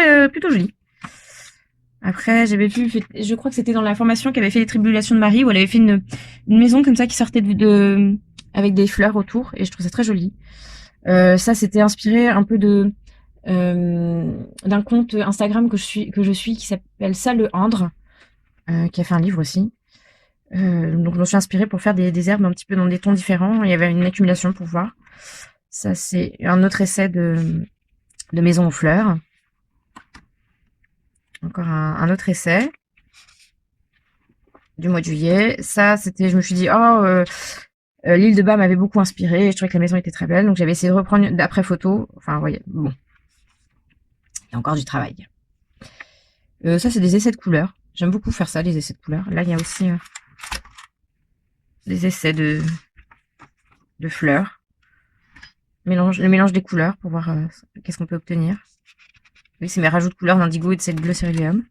joli. Après, j'avais vu, je crois que c'était dans la formation qu'avait fait les tribulations de Marie, où elle avait fait une maison comme ça qui sortait avec des fleurs autour, et je trouve ça très joli. Ça, c'était inspiré un peu d'un compte Instagram que je suis qui s'appelle Ça le Andre, qui a fait un livre aussi. Donc, je me suis inspirée pour faire des herbes un petit peu dans des tons différents. Il y avait une accumulation pour voir. Ça, c'est un autre essai de maison aux fleurs. Encore un autre essai du mois de juillet. Ça, je me suis dit, l'île de Bas m'avait beaucoup inspiré. Je trouvais que la maison était très belle. Donc, j'avais essayé de reprendre d'après photo. Enfin, vous voyez, bon. Il y a encore du travail. Ça, c'est des essais de couleurs. J'aime beaucoup faire ça, les essais de couleurs. Là, il y a aussi des essais de fleurs. Le mélange des couleurs pour voir qu'est-ce qu'on peut obtenir. Oui, c'est mes rajouts de couleurs d'indigo et de cette bleu céruleum.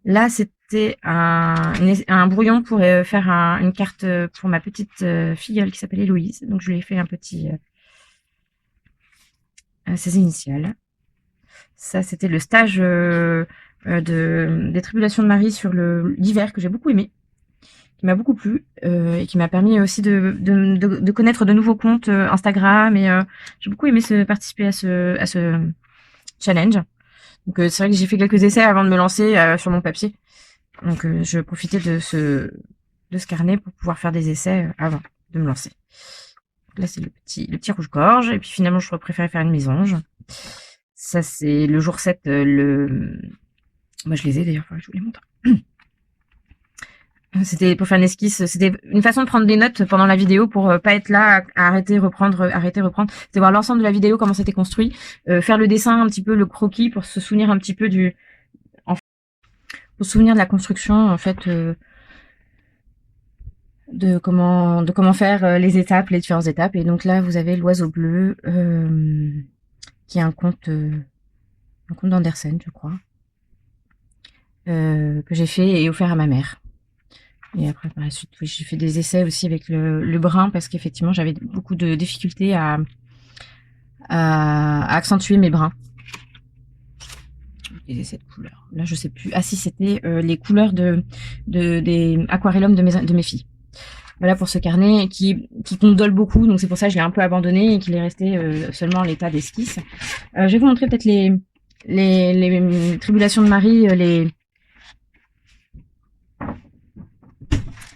Là, c'était un brouillon pour faire une carte pour ma petite filleule qui s'appelle Héloïse. Donc, je lui ai fait un petit ses initiales. Ça, c'était le stage des tribulations de Marie sur l'hiver que j'ai beaucoup aimé, qui m'a beaucoup plu et qui m'a permis aussi de connaître de nouveaux comptes Instagram. Et j'ai beaucoup aimé participer à ce challenge. Donc c'est vrai que j'ai fait quelques essais avant de me lancer sur mon papier. Donc je profitais de ce carnet pour pouvoir faire des essais avant de me lancer. Donc là c'est le petit rouge-gorge, et puis finalement je préférais faire une mésange. Ça c'est le jour 7, moi je les ai d'ailleurs, je vous les montre. C'était pour faire une esquisse, c'était une façon de prendre des notes pendant la vidéo pour pas être là à arrêter, reprendre. C'était voir l'ensemble de la vidéo, comment c'était construit, faire le dessin un petit peu, le croquis pour se souvenir un petit peu pour se souvenir de la construction en fait, de comment faire les étapes, les différentes étapes. Et donc là vous avez l'oiseau bleu, qui est un conte d'Andersen, je crois, que j'ai fait et offert à ma mère. Et après, par la suite, oui, j'ai fait des essais aussi avec le brun, parce qu'effectivement, j'avais beaucoup de difficultés à accentuer mes brins. Des essais de couleurs. Là, je sais plus. Ah si, c'était les couleurs des aquarellums de mes filles. Voilà pour ce carnet qui condole beaucoup, donc c'est pour ça que je l'ai un peu abandonné et qu'il est resté seulement en l'état d'esquisse. Je vais vous montrer peut-être les tribulations de Marie,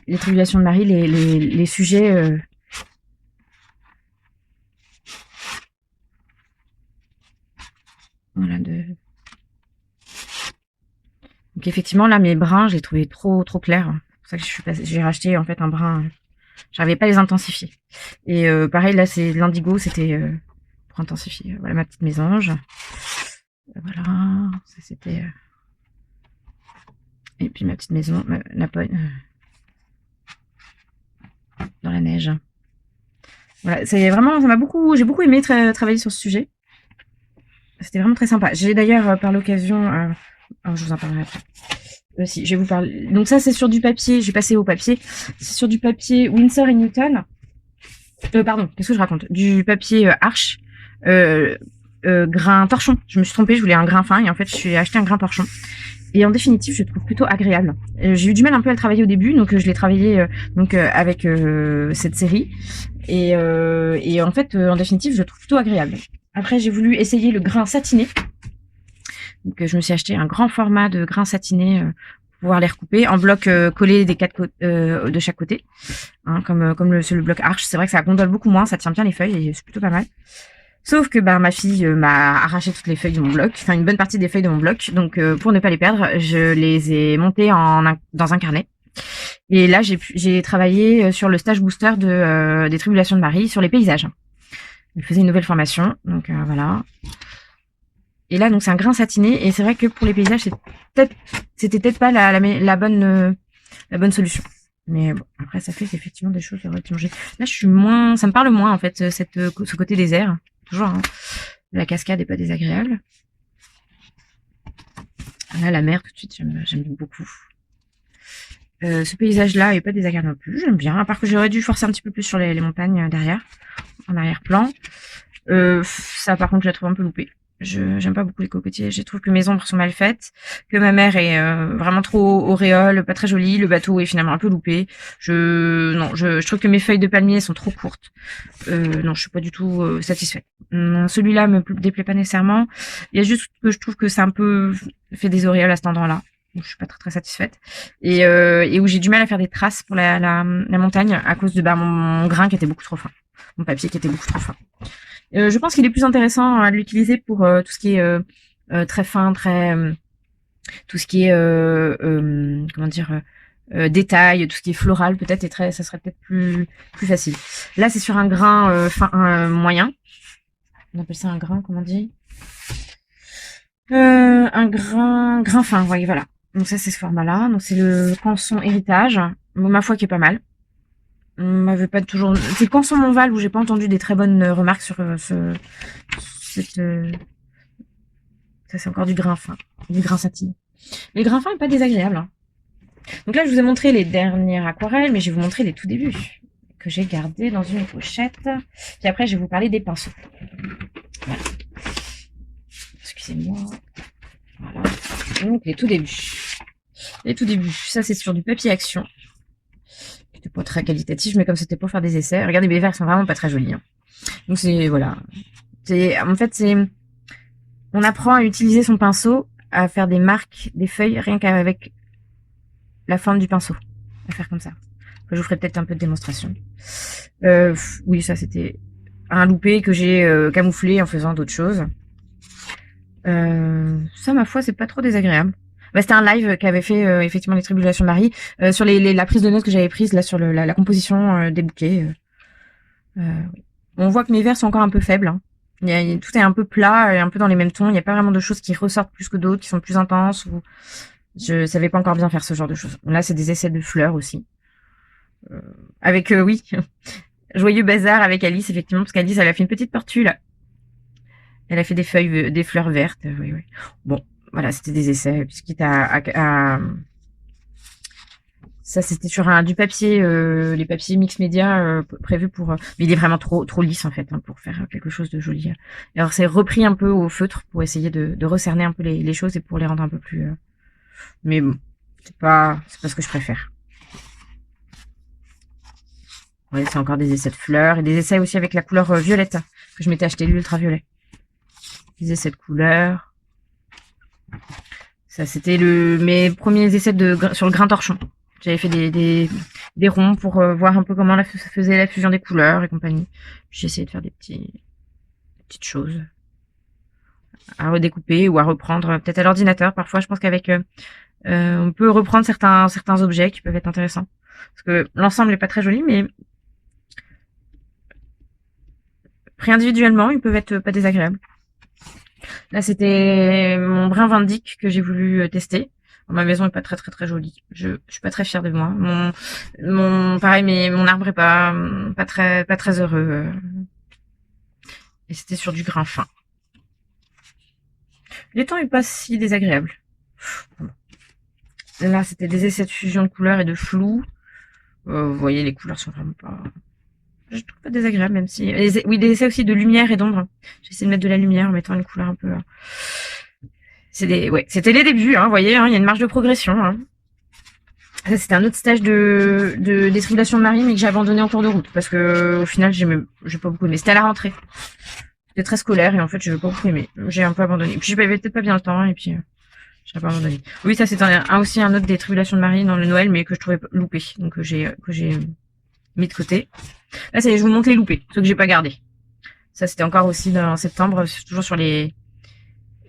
les tribulations de Marie, les sujets. Voilà, donc effectivement là mes brins, j'ai trouvé trop clairs. C'est pour ça que j'ai racheté en fait un brun. J'arrivais pas à les intensifier. Et pareil là c'est l'indigo, c'était pour intensifier. Voilà ma petite mésange. Voilà, ça c'était. Et puis ma petite maison, dans la neige. Voilà, c'est vraiment, j'ai beaucoup aimé travailler sur ce sujet. C'était vraiment très sympa. J'ai d'ailleurs par l'occasion, alors je vous en parlerai après. Si, je vais vous parler. Donc ça c'est sur du papier, j'ai passé au papier. C'est sur du papier Winsor et Newton. Pardon, qu'est-ce que je raconte? Du papier Arche, grain torchon. Je me suis trompée, je voulais un grain fin et en fait je suis acheté un grain torchon. Et en définitive, je trouve plutôt agréable. J'ai eu du mal un peu à le travailler au début, donc je l'ai travaillé avec cette série. Et en fait, en définitive, je le trouve plutôt agréable. Après, j'ai voulu essayer le grain satiné. Donc je me suis acheté un grand format de grain satiné pour pouvoir les recouper en blocs collés de chaque côté, hein, comme le bloc Arche. C'est vrai que ça gondole beaucoup moins, ça tient bien les feuilles et c'est plutôt pas mal. Sauf que ma fille m'a arraché toutes les feuilles de mon bloc, enfin une bonne partie des feuilles de mon bloc. Donc pour ne pas les perdre, je les ai montées dans un carnet. Et là j'ai travaillé sur le stage booster des Tribulations de Marie sur les paysages. Je faisais une nouvelle formation, donc voilà. Et là donc c'est un grain satiné et c'est vrai que pour les paysages c'était peut-être pas la bonne solution. Mais bon, après ça fait effectivement des choses relativement. Là je suis moins, ça me parle moins en fait ce côté désert. Toujours, hein. La cascade est pas désagréable. Là, la mer, tout de suite, j'aime beaucoup. Ce paysage-là est pas désagréable non plus. J'aime bien. À part que j'aurais dû forcer un petit peu plus sur les montagnes derrière, en arrière-plan. Ça, par contre, je la trouve un peu loupée. J'aime pas beaucoup les cocotiers. Je trouve que mes ombres sont mal faites, que ma mer est vraiment trop auréole, pas très jolie. Le bateau est finalement un peu loupé. Je trouve que mes feuilles de palmier sont trop courtes. Non, je suis pas du tout satisfaite. Celui-là me déplaît pas nécessairement. Il y a juste que je trouve que c'est un peu fait des auréoles à cet endroit-là. Donc, je suis pas très satisfaite. Et où j'ai du mal à faire des traces pour la montagne à cause de mon grain qui était beaucoup trop fin. Mon papier qui était beaucoup trop fin. Je pense qu'il est plus intéressant à l'utiliser pour tout ce qui est très fin, tout ce qui est comment dire, détail, tout ce qui est floral peut-être, ça serait peut-être plus facile. Là c'est sur un grain fin, moyen. On appelle ça un grain, comment on dit, un grain fin, voyez, voilà. Donc ça c'est ce format-là. Donc c'est le Canson Héritage, ma foi qui est pas mal. On m'avait pas toujours. C'est Canson Montval où j'ai pas entendu des très bonnes remarques sur cette. Ça c'est encore du grain fin, du grain satiné. Les grains fins est pas désagréable, hein. Donc là je vous ai montré les dernières aquarelles, mais je vais vous montrer les tout débuts que j'ai gardés dans une pochette. Puis après je vais vous parler des pinceaux. Voilà. Excusez-moi. Voilà. Donc les tout débuts. Les tout débuts. Ça c'est sur du papier action. C'était pas très qualitatif, mais comme c'était pour faire des essais. Regardez, mes verres sont vraiment pas très jolis, hein. Donc c'est voilà. En fait c'est. On apprend à utiliser son pinceau, à faire des marques, des feuilles, rien qu'avec la forme du pinceau. À faire comme ça. Je vous ferai peut-être un peu de démonstration. Oui, ça c'était un loupé que j'ai camouflé en faisant d'autres choses. Ça, ma foi, c'est pas trop désagréable. Bah, c'était un live qu'avait fait effectivement les Tribulations de Marie sur la prise de notes que j'avais prise là sur la composition des bouquets. Oui. On voit que mes vers sont encore un peu faibles. Hein. Tout est un peu plat et un peu dans les mêmes tons. Il n'y a pas vraiment de choses qui ressortent plus que d'autres, qui sont plus intenses. Ou je savais pas encore bien faire ce genre de choses. Là, c'est des essais de fleurs aussi. Avec oui, joyeux bazar avec Alice effectivement parce qu'Alice elle a fait une petite tortue là. Elle a fait des feuilles, des fleurs vertes. Oui, oui. Bon, voilà, c'était des essais. Puisqu'il ça, c'était sur du papier, les papiers mix média prévus pour. Mais il est vraiment trop lisse en fait hein, pour faire quelque chose de joli. Alors c'est repris un peu au feutre pour essayer de recerner un peu les choses et pour les rendre un peu plus. Mais bon, c'est pas ce que je préfère. Ouais, c'est encore des essais de fleurs et des essais aussi avec la couleur violette que je m'étais acheté l'ultraviolet. Des essais de couleurs. Ça, c'était mes premiers essais sur le grain torchon. J'avais fait des ronds pour voir un peu comment ça faisait la fusion des couleurs et compagnie. J'ai essayé de faire des petites choses à redécouper ou à reprendre peut-être à l'ordinateur. Parfois, je pense qu'avec on peut reprendre certains objets qui peuvent être intéressants. Parce que l'ensemble n'est pas très joli, mais pris individuellement, ils peuvent être pas désagréables. Là, c'était mon brin vindique que j'ai voulu tester. Ma maison est pas très jolie. Je suis pas très fière de moi. Pareil, mais mon arbre est pas très heureux. Et c'était sur du grain fin. Les tons est pas si désagréable. Là, c'était des essais de fusion de couleurs et de flou. Vous voyez, les couleurs sont vraiment pas. Je trouve pas désagréable, même si. Oui, des essais aussi de lumière et d'ombre. J'essaie de mettre de la lumière en mettant une couleur un peu. C'était les débuts, hein, vous voyez, hein, il y a une marge de progression. Hein. Ça, c'était un autre stage des Tribulations de Marie, mais que j'ai abandonné en cours de route, parce que au final, j'ai pas beaucoup aimé. C'était à la rentrée. C'était très scolaire, et en fait, j'ai pas beaucoup aimé. J'ai un peu abandonné. Puis, j'avais peut-être pas bien le temps, et puis, j'ai pas abandonné. Oui, ça, c'est aussi un autre des Tribulations de Marie dans le Noël, mais que je trouvais loupé, donc que j'ai mis de côté. Là, je vous montre les loupés, ceux que j'ai pas gardés. Ça, c'était encore aussi en septembre, toujours sur les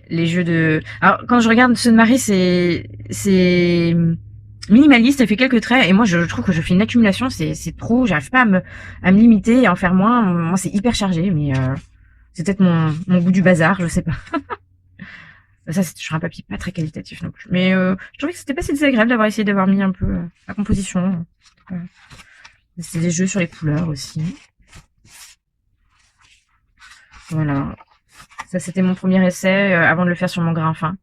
jeux de. Alors, quand je regarde ceux de Marie, c'est minimaliste, elle fait quelques traits, et moi, je trouve que je fais une accumulation, c'est trop, j'arrive pas à me limiter et à en faire moins. Moi, c'est hyper chargé, mais c'est peut-être mon goût du bazar, je sais pas. Ça, c'est sur un papier pas très qualitatif non plus. Mais je trouvais que c'était pas si désagréable d'avoir essayé d'avoir mis un peu la composition. C'était des jeux sur les couleurs aussi. Voilà. Ça, c'était mon premier essai avant de le faire sur mon grain fin.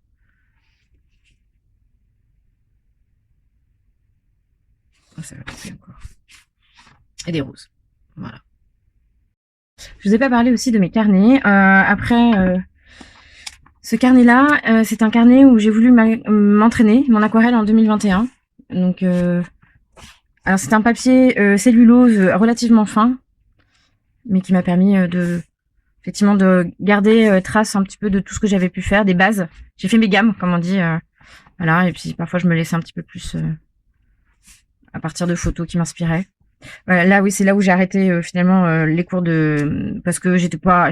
Oh, ça va couper encore. Et des roses. Voilà. Je vous ai pas parlé aussi de mes carnets. Après, ce carnet-là, c'est un carnet où j'ai voulu m'entraîner, mon aquarelle en 2021. Donc, alors c'est un papier cellulose relativement fin, mais qui m'a permis effectivement de garder trace un petit peu de tout ce que j'avais pu faire, des bases. J'ai fait mes gammes, comme on dit. Voilà, et puis parfois je me laissais un petit peu plus à partir de photos qui m'inspiraient. Voilà, là oui, c'est là où j'ai arrêté finalement les cours parce que j'étais pas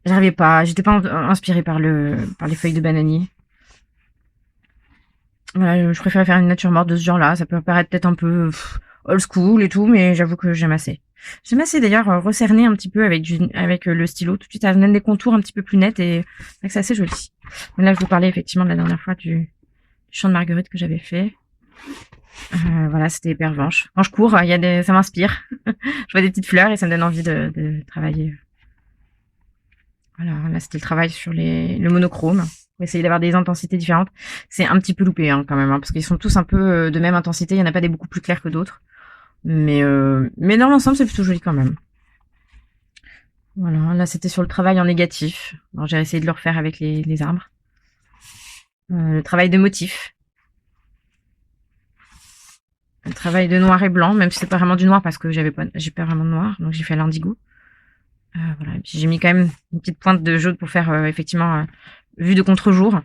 inspirée par les feuilles de bananier. Voilà, je préfère faire une nature morte de ce genre-là. Ça peut paraître peut-être un peu old school et tout, mais j'avoue que j'aime assez. J'aime assez d'ailleurs recerner un petit peu avec le stylo. Tout de suite, ça donne des contours un petit peu plus nets et c'est assez joli. Mais là, je vous parlais effectivement de la dernière fois du champ de marguerite que j'avais fait. Voilà, c'était pervenche. Quand je cours, ça m'inspire. Je vois des petites fleurs et ça me donne envie de travailler. Voilà, là c'était le travail sur le monochrome pour essayer d'avoir des intensités différentes. C'est un petit peu loupé hein, quand même, hein, parce qu'ils sont tous un peu de même intensité. Il n'y en a pas des beaucoup plus clairs que d'autres. Mais dans l'ensemble, c'est plutôt joli quand même. Voilà, là c'était sur le travail en négatif. J'ai essayé de le refaire avec les arbres. Le travail de motif. Le travail de noir et blanc, même si c'est pas vraiment du noir parce que j'ai pas vraiment de noir, donc j'ai fait à l'indigo. Voilà, et puis j'ai mis quand même une petite pointe de jaune pour faire effectivement vue de contre-jour.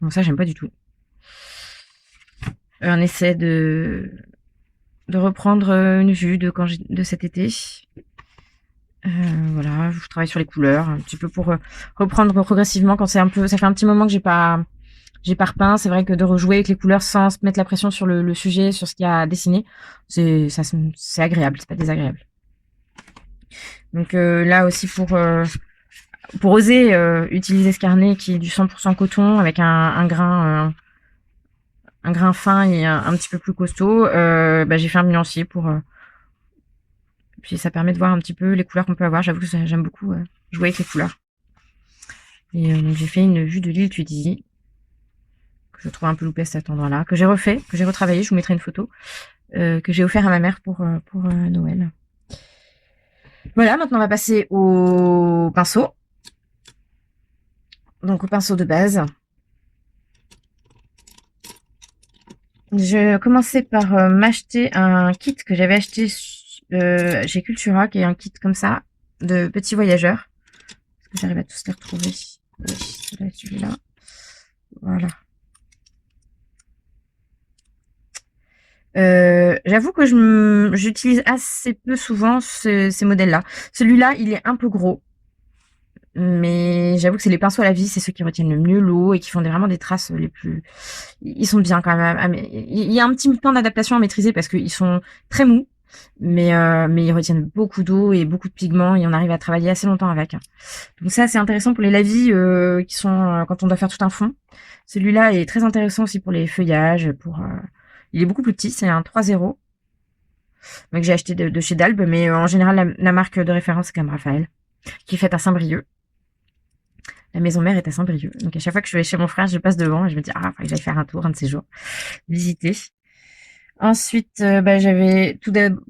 Bon, ça j'aime pas du tout. un essai de reprendre une vue de cet été. Voilà, je travaille sur les couleurs un petit peu pour reprendre progressivement quand c'est un peu, ça fait un petit moment que j'ai pas repeint. C'est vrai que de rejouer avec les couleurs sans se mettre la pression sur le sujet, sur ce qu'il y a à dessiner, c'est agréable, c'est pas désagréable. Donc là aussi pour oser utiliser ce carnet qui est du 100% coton avec un grain fin et un petit peu plus costaud, j'ai fait un nuancier pour puis ça permet de voir un petit peu les couleurs qu'on peut avoir. J'avoue que j'aime beaucoup jouer avec les couleurs. Et donc j'ai fait une vue de l'île Tudy que je trouve un peu loupée à cet endroit-là, que j'ai refait, que j'ai retravaillé. Je vous mettrai une photo que j'ai offert à ma mère pour Noël. Voilà, maintenant on va passer au pinceau. Donc au pinceau de base. Je commençais par m'acheter un kit que j'avais acheté chez Cultura, qui est un kit comme ça, de petits voyageurs. Est-ce que j'arrive à tous les retrouver? Oui, c'est celui-là. Voilà. J'avoue que j'utilise assez peu souvent ces modèles-là. Celui-là, il est un peu gros. Mais j'avoue que c'est les pinceaux à la vis, c'est ceux qui retiennent le mieux l'eau et qui font vraiment des traces les plus... Ils sont bien quand même. Il y a un petit temps d'adaptation à maîtriser parce qu'ils sont très mous, mais ils retiennent beaucoup d'eau et beaucoup de pigments et on arrive à travailler assez longtemps avec. Donc ça, c'est intéressant pour les lavis qui sont quand on doit faire tout un fond. Celui-là est très intéressant aussi pour les feuillages. Il est beaucoup plus petit, c'est un 3-0. Donc j'ai acheté de chez Dalbe, mais en général, la marque de référence, c'est quand même Raphaël, qui est faite à Saint-Brieuc. La maison mère est à Saint-Brieuc. Donc à chaque fois que je vais chez mon frère, je passe devant et je me dis, ah, faut que j'aille faire un tour un de ces jours, visiter. Ensuite, j'avais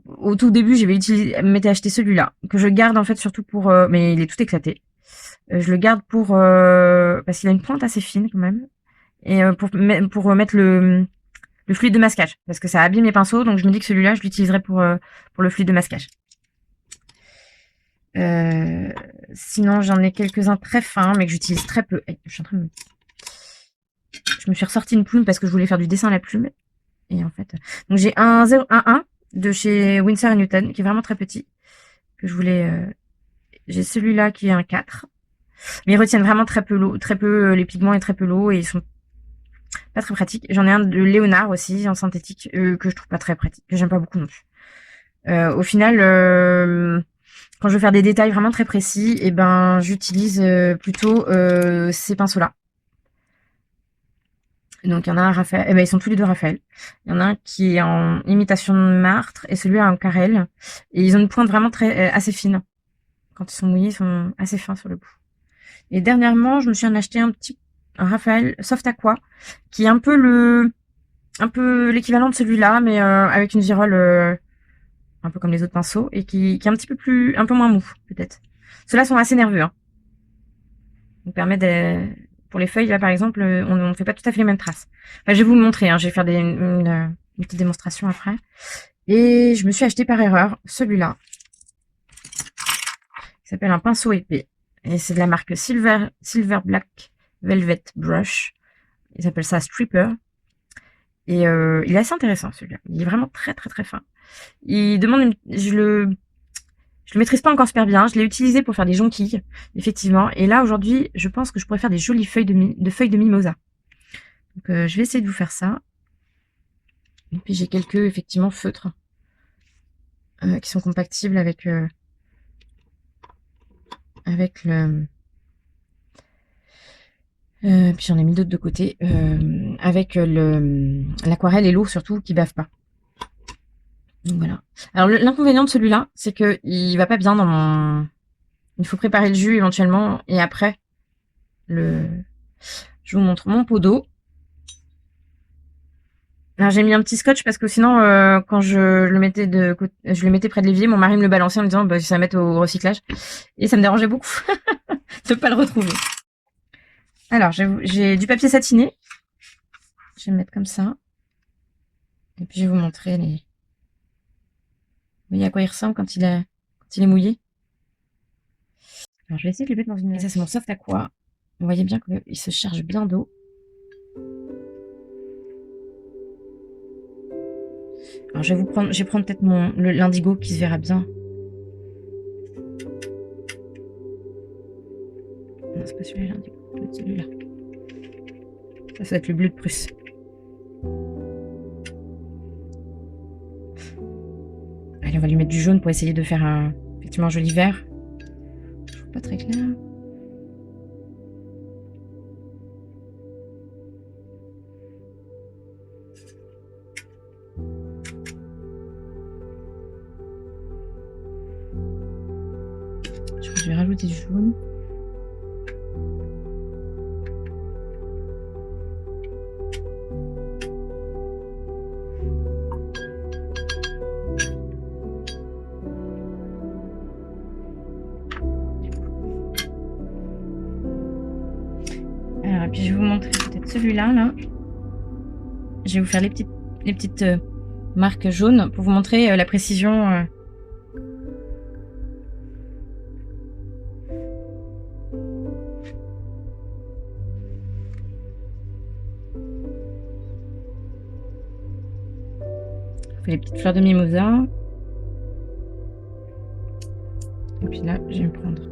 au tout début, m'étais acheté celui-là que je garde en fait surtout pour, mais il est tout éclaté. Je le garde pour parce qu'il a une pointe assez fine quand même et pour mettre le fluide de masquage parce que ça abîme les pinceaux. Donc je me dis que celui-là, je l'utiliserai pour le fluide de masquage. Sinon, j'en ai quelques-uns très fins, mais que j'utilise très peu. Je me suis ressorti une plume parce que je voulais faire du dessin à la plume. Et en fait, donc j'ai un 011 de chez Winsor & Newton qui est vraiment très petit que je voulais. J'ai celui-là qui est un 4, mais ils retiennent vraiment très peu l'eau, très peu les pigments et très peu l'eau et ils sont pas très pratiques. J'en ai un de Léonard aussi en synthétique que je trouve pas très pratique, que j'aime pas beaucoup non plus. Au final, quand je veux faire des détails vraiment très précis, et ben j'utilise plutôt ces pinceaux-là. Donc il y en a un Raphaël, ils sont tous les deux Raphaël. Il y en a un qui est en imitation de martre et celui-là en carrel. Et ils ont une pointe vraiment très assez fine. Quand ils sont mouillés, ils sont assez fins sur le bout. Et dernièrement, je me suis en acheté un Raphaël Soft Aqua, qui est un peu l'équivalent de celui-là, mais avec une virole un peu comme les autres pinceaux et qui est un peu moins mou peut-être. Ceux-là sont assez nerveux. Hein. Ils permettent pour les feuilles là par exemple, on ne fait pas tout à fait les mêmes traces. Enfin, je vais vous le montrer. Hein. Je vais faire une petite démonstration après. Et je me suis acheté par erreur celui-là, qui s'appelle un pinceau épais. Et c'est de la marque Silver Black Velvet Brush. Ils appellent ça Stripper. Et il est assez intéressant celui-là. Il est vraiment très très très fin. Il demande je le maîtrise pas encore super bien. Je l'ai utilisé pour faire des jonquilles, effectivement. Et là aujourd'hui, je pense que je pourrais faire des jolies feuilles de mimosa. Donc je vais essayer de vous faire ça. Et puis j'ai quelques effectivement feutres qui sont compatibles avec le puis j'en ai mis d'autres de côté avec l'aquarelle et l'eau surtout qui bave pas. Donc voilà. Alors l'inconvénient de celui-là, c'est que il va pas bien dans mon. Il faut préparer le jus éventuellement et après je vous montre mon pot d'eau. Alors j'ai mis un petit scotch parce que sinon quand je le mettais près de l'évier, mon mari me le balançait en me disant bah, ça va mettre au recyclage et ça me dérangeait beaucoup de pas le retrouver. Alors j'ai du papier satiné. Je vais le mettre comme ça. Et puis je vais vous montrer les. Vous voyez à quoi il ressemble quand il est mouillé. Alors je vais essayer de le mettre dans une. Et ça c'est mon soft aqua. Vous voyez bien qu'il se charge bien d'eau. Alors je vais prendre peut-être l'indigo qui se verra bien. Non, c'est pas celui-là, l'indigo. Ça doit être celui-là. Ça va être le bleu de Prusse. Allez, on va lui mettre du jaune pour essayer de faire effectivement un joli vert. Je trouve pas très clair. Je vais rajouter du jaune. Alors, et puis je vais vous montrer peut-être celui-là, là. Je vais vous faire les petites marques jaunes pour vous montrer la précision. Je fais les petites fleurs de mimosa. Et puis là, je vais me prendre.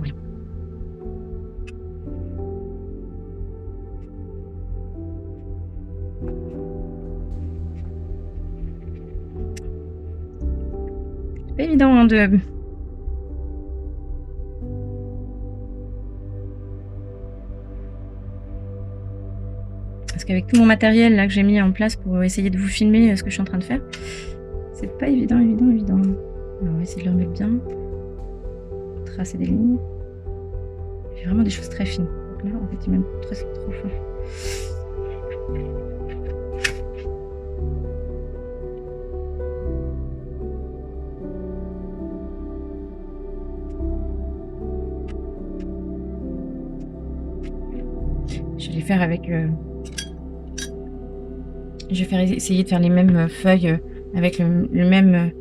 Oui. C'est pas évident hein, de... Parce qu'avec tout mon matériel là que j'ai mis en place pour essayer de vous filmer ce que je suis en train de faire, c'est pas évident. Alors, on va essayer de le remettre bien. Tracer des lignes. J'ai vraiment des choses très fines. Donc là, en fait, il est même trop fin. Je vais les faire avec... Je vais essayer de faire les mêmes feuilles avec le même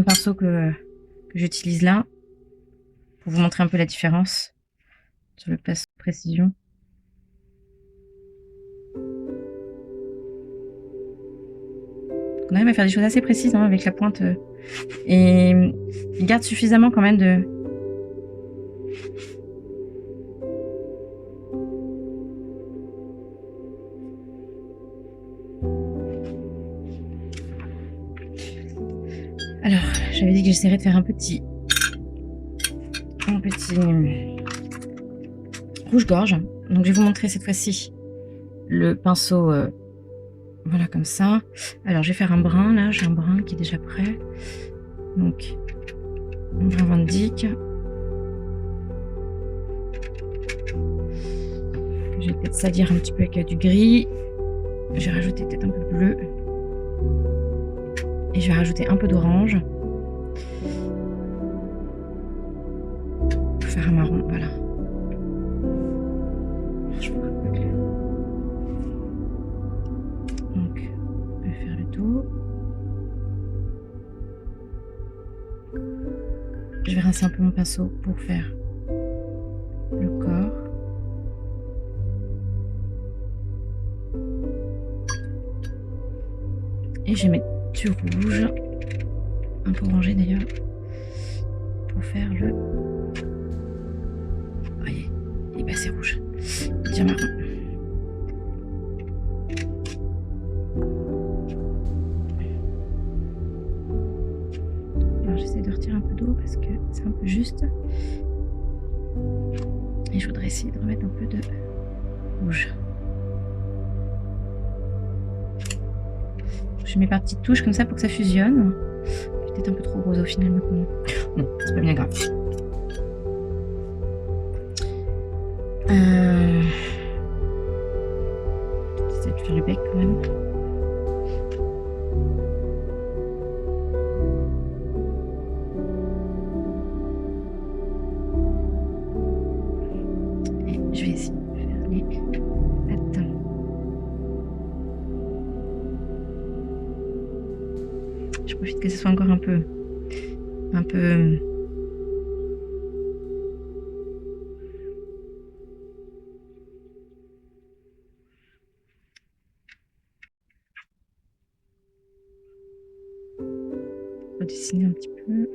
pinceau que j'utilise là pour vous montrer un peu la différence sur le pinceau de précision. On arrive à faire des choses assez précises hein, avec la pointe et il garde suffisamment quand même de... Alors, j'avais dit que j'essaierais de faire un petit rouge-gorge. Donc, je vais vous montrer cette fois-ci le pinceau, voilà, comme ça. Alors, je vais faire un brun, là. J'ai un brun qui est déjà prêt. Donc, un brun Van Dyck. Je vais peut-être salir un petit peu avec du gris. Je vais rajouter peut-être un peu de bleu. Et je vais rajouter un peu d'orange. Pour faire un marron, voilà. Donc, je vais faire le tour. Je vais rincer un peu mon pinceau pour faire le corps. Et je vais mettre du rouge, un peu orangé d'ailleurs, pour faire le... Voyez, il est passé rouge, déjà marron. Alors j'essaie de retirer un peu d'eau parce que c'est un peu juste. Et je voudrais essayer de remettre un peu de rouge. Je mets par petites touches comme ça pour que ça fusionne. Peut-être un peu trop rose au final maintenant. Non, c'est pas bien grave. J'essaie de faire le bec quand même. Et je vais essayer de faire les pattes. Je profite que ce soit encore un peu redessiner un petit peu.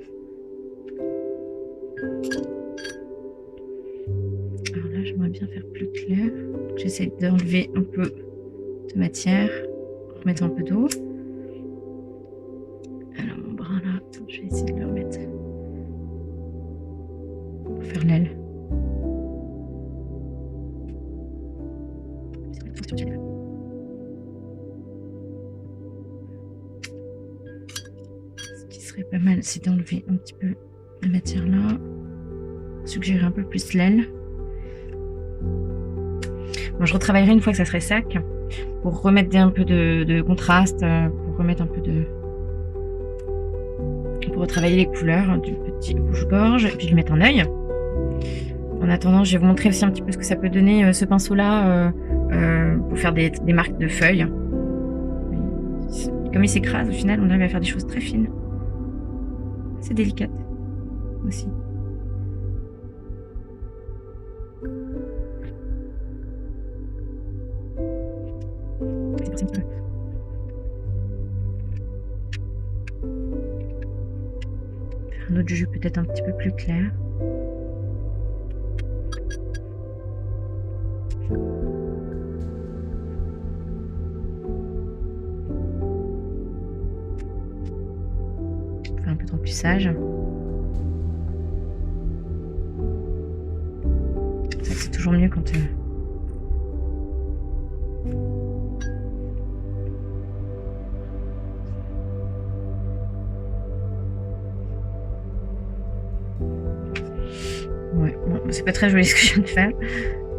Alors là, j'aimerais bien faire plus clair. J'essaie d'enlever un peu de matière, remettre un peu d'eau. Alors mon brin là, je vais essayer de le remettre pour faire l'aile. Ce qui serait pas mal, c'est d'enlever un petit peu la matière là, suggérer un peu plus l'aile. Bon, je retravaillerai une fois que ça serait sec pour remettre un peu de contraste, pour remettre un peu de... pour retravailler les couleurs du petit rouge-gorge et puis lui mettre un œil. En attendant, je vais vous montrer aussi un petit peu ce que ça peut donner ce pinceau-là pour faire des marques de feuilles. Et comme il s'écrase, au final, on arrive à faire des choses très fines. C'est délicat aussi. Faire un autre jus peut-être un petit peu plus clair. Faire un peu de remplissage. C'est toujours mieux quand ouais, bon, c'est pas très joli ce que je viens de faire.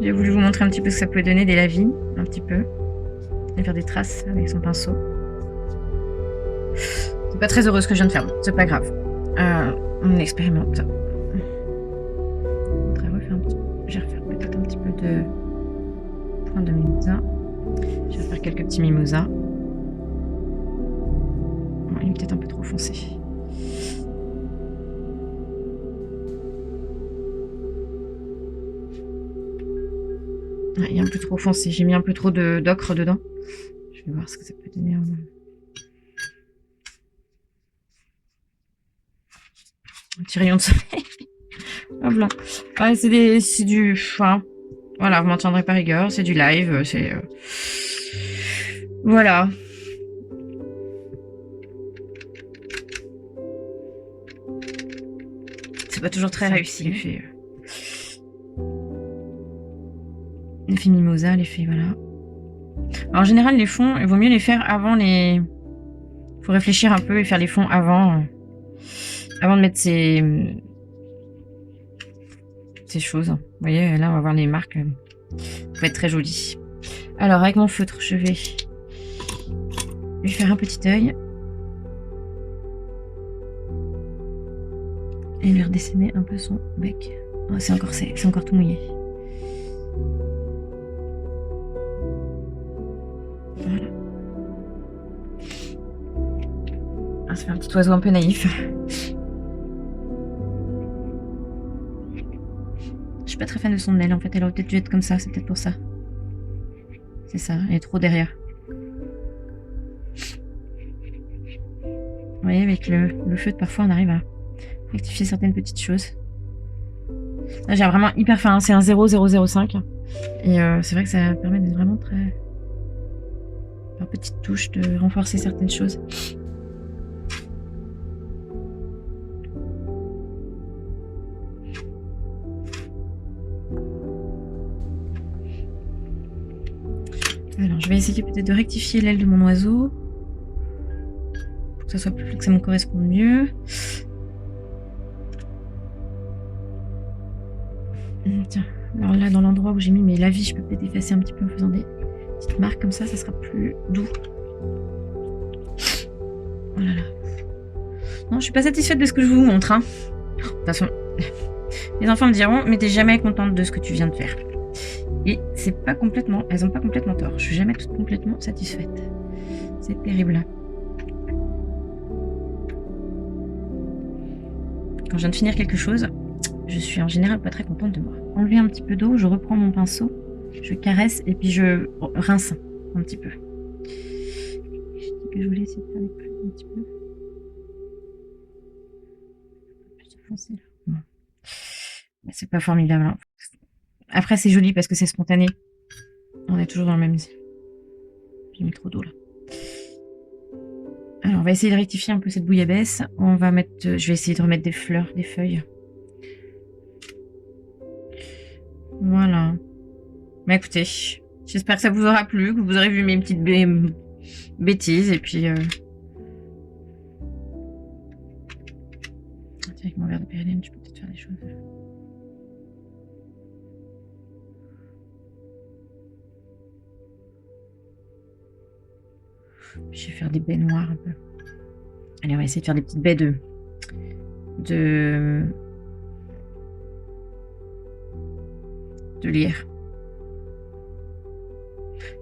J'ai voulu vous montrer un petit peu ce que ça peut donner, des lavis, un petit peu. Et faire des traces avec son pinceau. C'est pas très heureux ce que je viens de faire, c'est pas grave. On expérimente. Je vais refaire peut-être un petit peu de point de mimosa. Je vais faire quelques petits mimosas. Bon, il est peut-être un peu trop foncé. Ouais, il est un peu trop foncé. J'ai mis un peu trop d'ocre dedans. Je vais voir ce que ça peut donner. Un petit rayon de soleil. Hop là. Ouais, c'est du... Enfin, voilà, vous m'en tiendrez pas rigueur. C'est du live. C'est... Voilà. C'est pas toujours très réussi, l'effet... L'effet mimosa, l'effet... Voilà. Alors, en général, les fonds, il vaut mieux les faire avant les... Faut réfléchir un peu et faire les fonds avant... Avant de mettre ces choses. Vous voyez, là, on va voir les marques. Ça va être très joli. Alors, avec mon feutre, je vais lui faire un petit œil. Et lui redessiner un peu son bec. Oh, c'est encore tout mouillé. Voilà. Ah, ça fait un petit oiseau un peu naïf. Je suis pas très fan de son aile en fait, elle aurait peut-être dû être comme ça, c'est peut-être pour ça. C'est ça, elle est trop derrière. Vous voyez, avec le feutre, parfois on arrive à rectifier certaines petites choses. Là j'ai vraiment hyper fin, c'est un 0,005. Et c'est vrai que ça permet d'être vraiment très... par petites touches, de renforcer certaines choses. Alors, je vais essayer peut-être de rectifier l'aile de mon oiseau pour que ça soit plus, que ça me corresponde mieux. Tiens, alors là, dans l'endroit où j'ai mis mes lavis, je peux peut-être effacer un petit peu en faisant des petites marques comme ça sera plus doux. Oh là là. Non, je suis pas satisfaite de ce que je vous montre. Hein. De toute façon, les enfants me diront, mais t'es jamais contente de ce que tu viens de faire. Et c'est pas complètement, elles ont pas complètement tort. Je suis jamais toute complètement satisfaite. C'est terrible. Quand je viens de finir quelque chose, je suis en général pas très contente de moi. Enlever un petit peu d'eau, je reprends mon pinceau, je caresse et puis je rince un petit peu. Je dis que je voulais essayer de faire les plumes un petit peu. foncé là. Bon. C'est pas formidable. Hein. Après, c'est joli parce que c'est spontané. On est toujours dans le même. J'ai mis trop d'eau là. Alors, on va essayer de rectifier un peu cette bouillabaisse. On va mettre. Je vais essayer de remettre des fleurs, des feuilles. Voilà. Bah écoutez, j'espère que ça vous aura plu, que vous aurez vu mes petites bêtises et puis. Tiens, avec mon verre de péridène, je peux peut-être faire des choses. Je vais faire des baies noires un peu. Allez, on va essayer de faire des petites baies de lierre.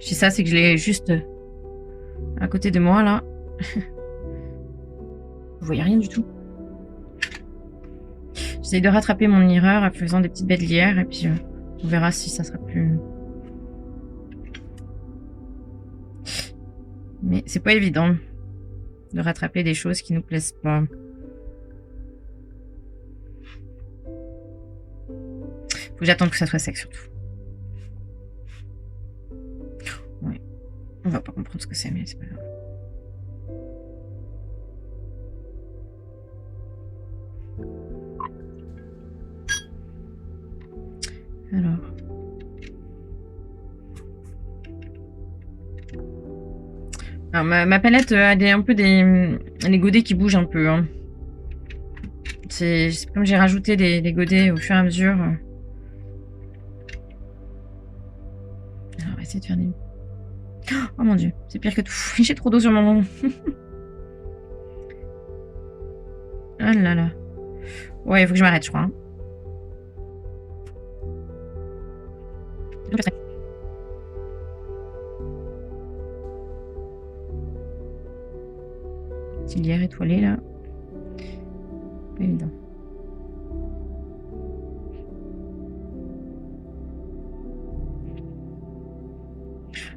Je dis ça, c'est que je l'ai juste à côté de moi là. Vous voyez rien du tout. J'essaie de rattraper mon erreur en faisant des petites baies de lierre et puis on verra si ça sera plus. Mais c'est pas évident de rattraper des choses qui nous plaisent pas. Faut que j'attende que ça soit sec surtout. Ouais. On va pas comprendre ce que c'est, mais c'est pas grave. Alors ma palette a un peu les godets qui bougent un peu. Hein. C'est comme j'ai rajouté des godets au fur et à mesure. Alors on va essayer de faire des... Oh mon dieu, c'est pire que tout. J'ai trop d'eau sur mon... Ah là là. Ouais, il faut que je m'arrête, je crois. Hein. Petit lierre étoilé là. Pas évident.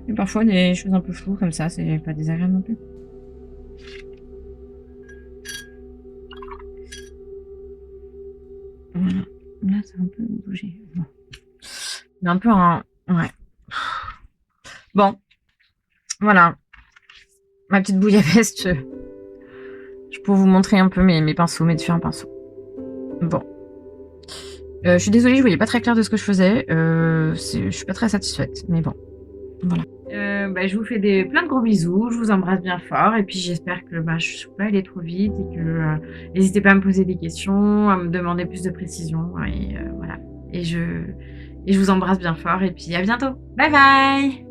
Et parfois des choses un peu floues comme ça, c'est pas désagréable non plus. Voilà. Là, ça a un peu bougé. Bon. Il y a un peu un... Ouais. Bon. Voilà. Ma petite bouillabaisse, je peux vous montrer un peu mes pinceaux, mes différents pinceaux. Bon. Je suis désolée, je voyais pas très clair de ce que je faisais. Je suis pas très satisfaite, mais bon. Voilà. Je vous fais plein de gros bisous, je vous embrasse bien fort et puis j'espère que je ne suis pas allée trop vite et que n'hésitez pas à me poser des questions, à me demander plus de précision et voilà. Et je vous embrasse bien fort et puis à bientôt. Bye bye.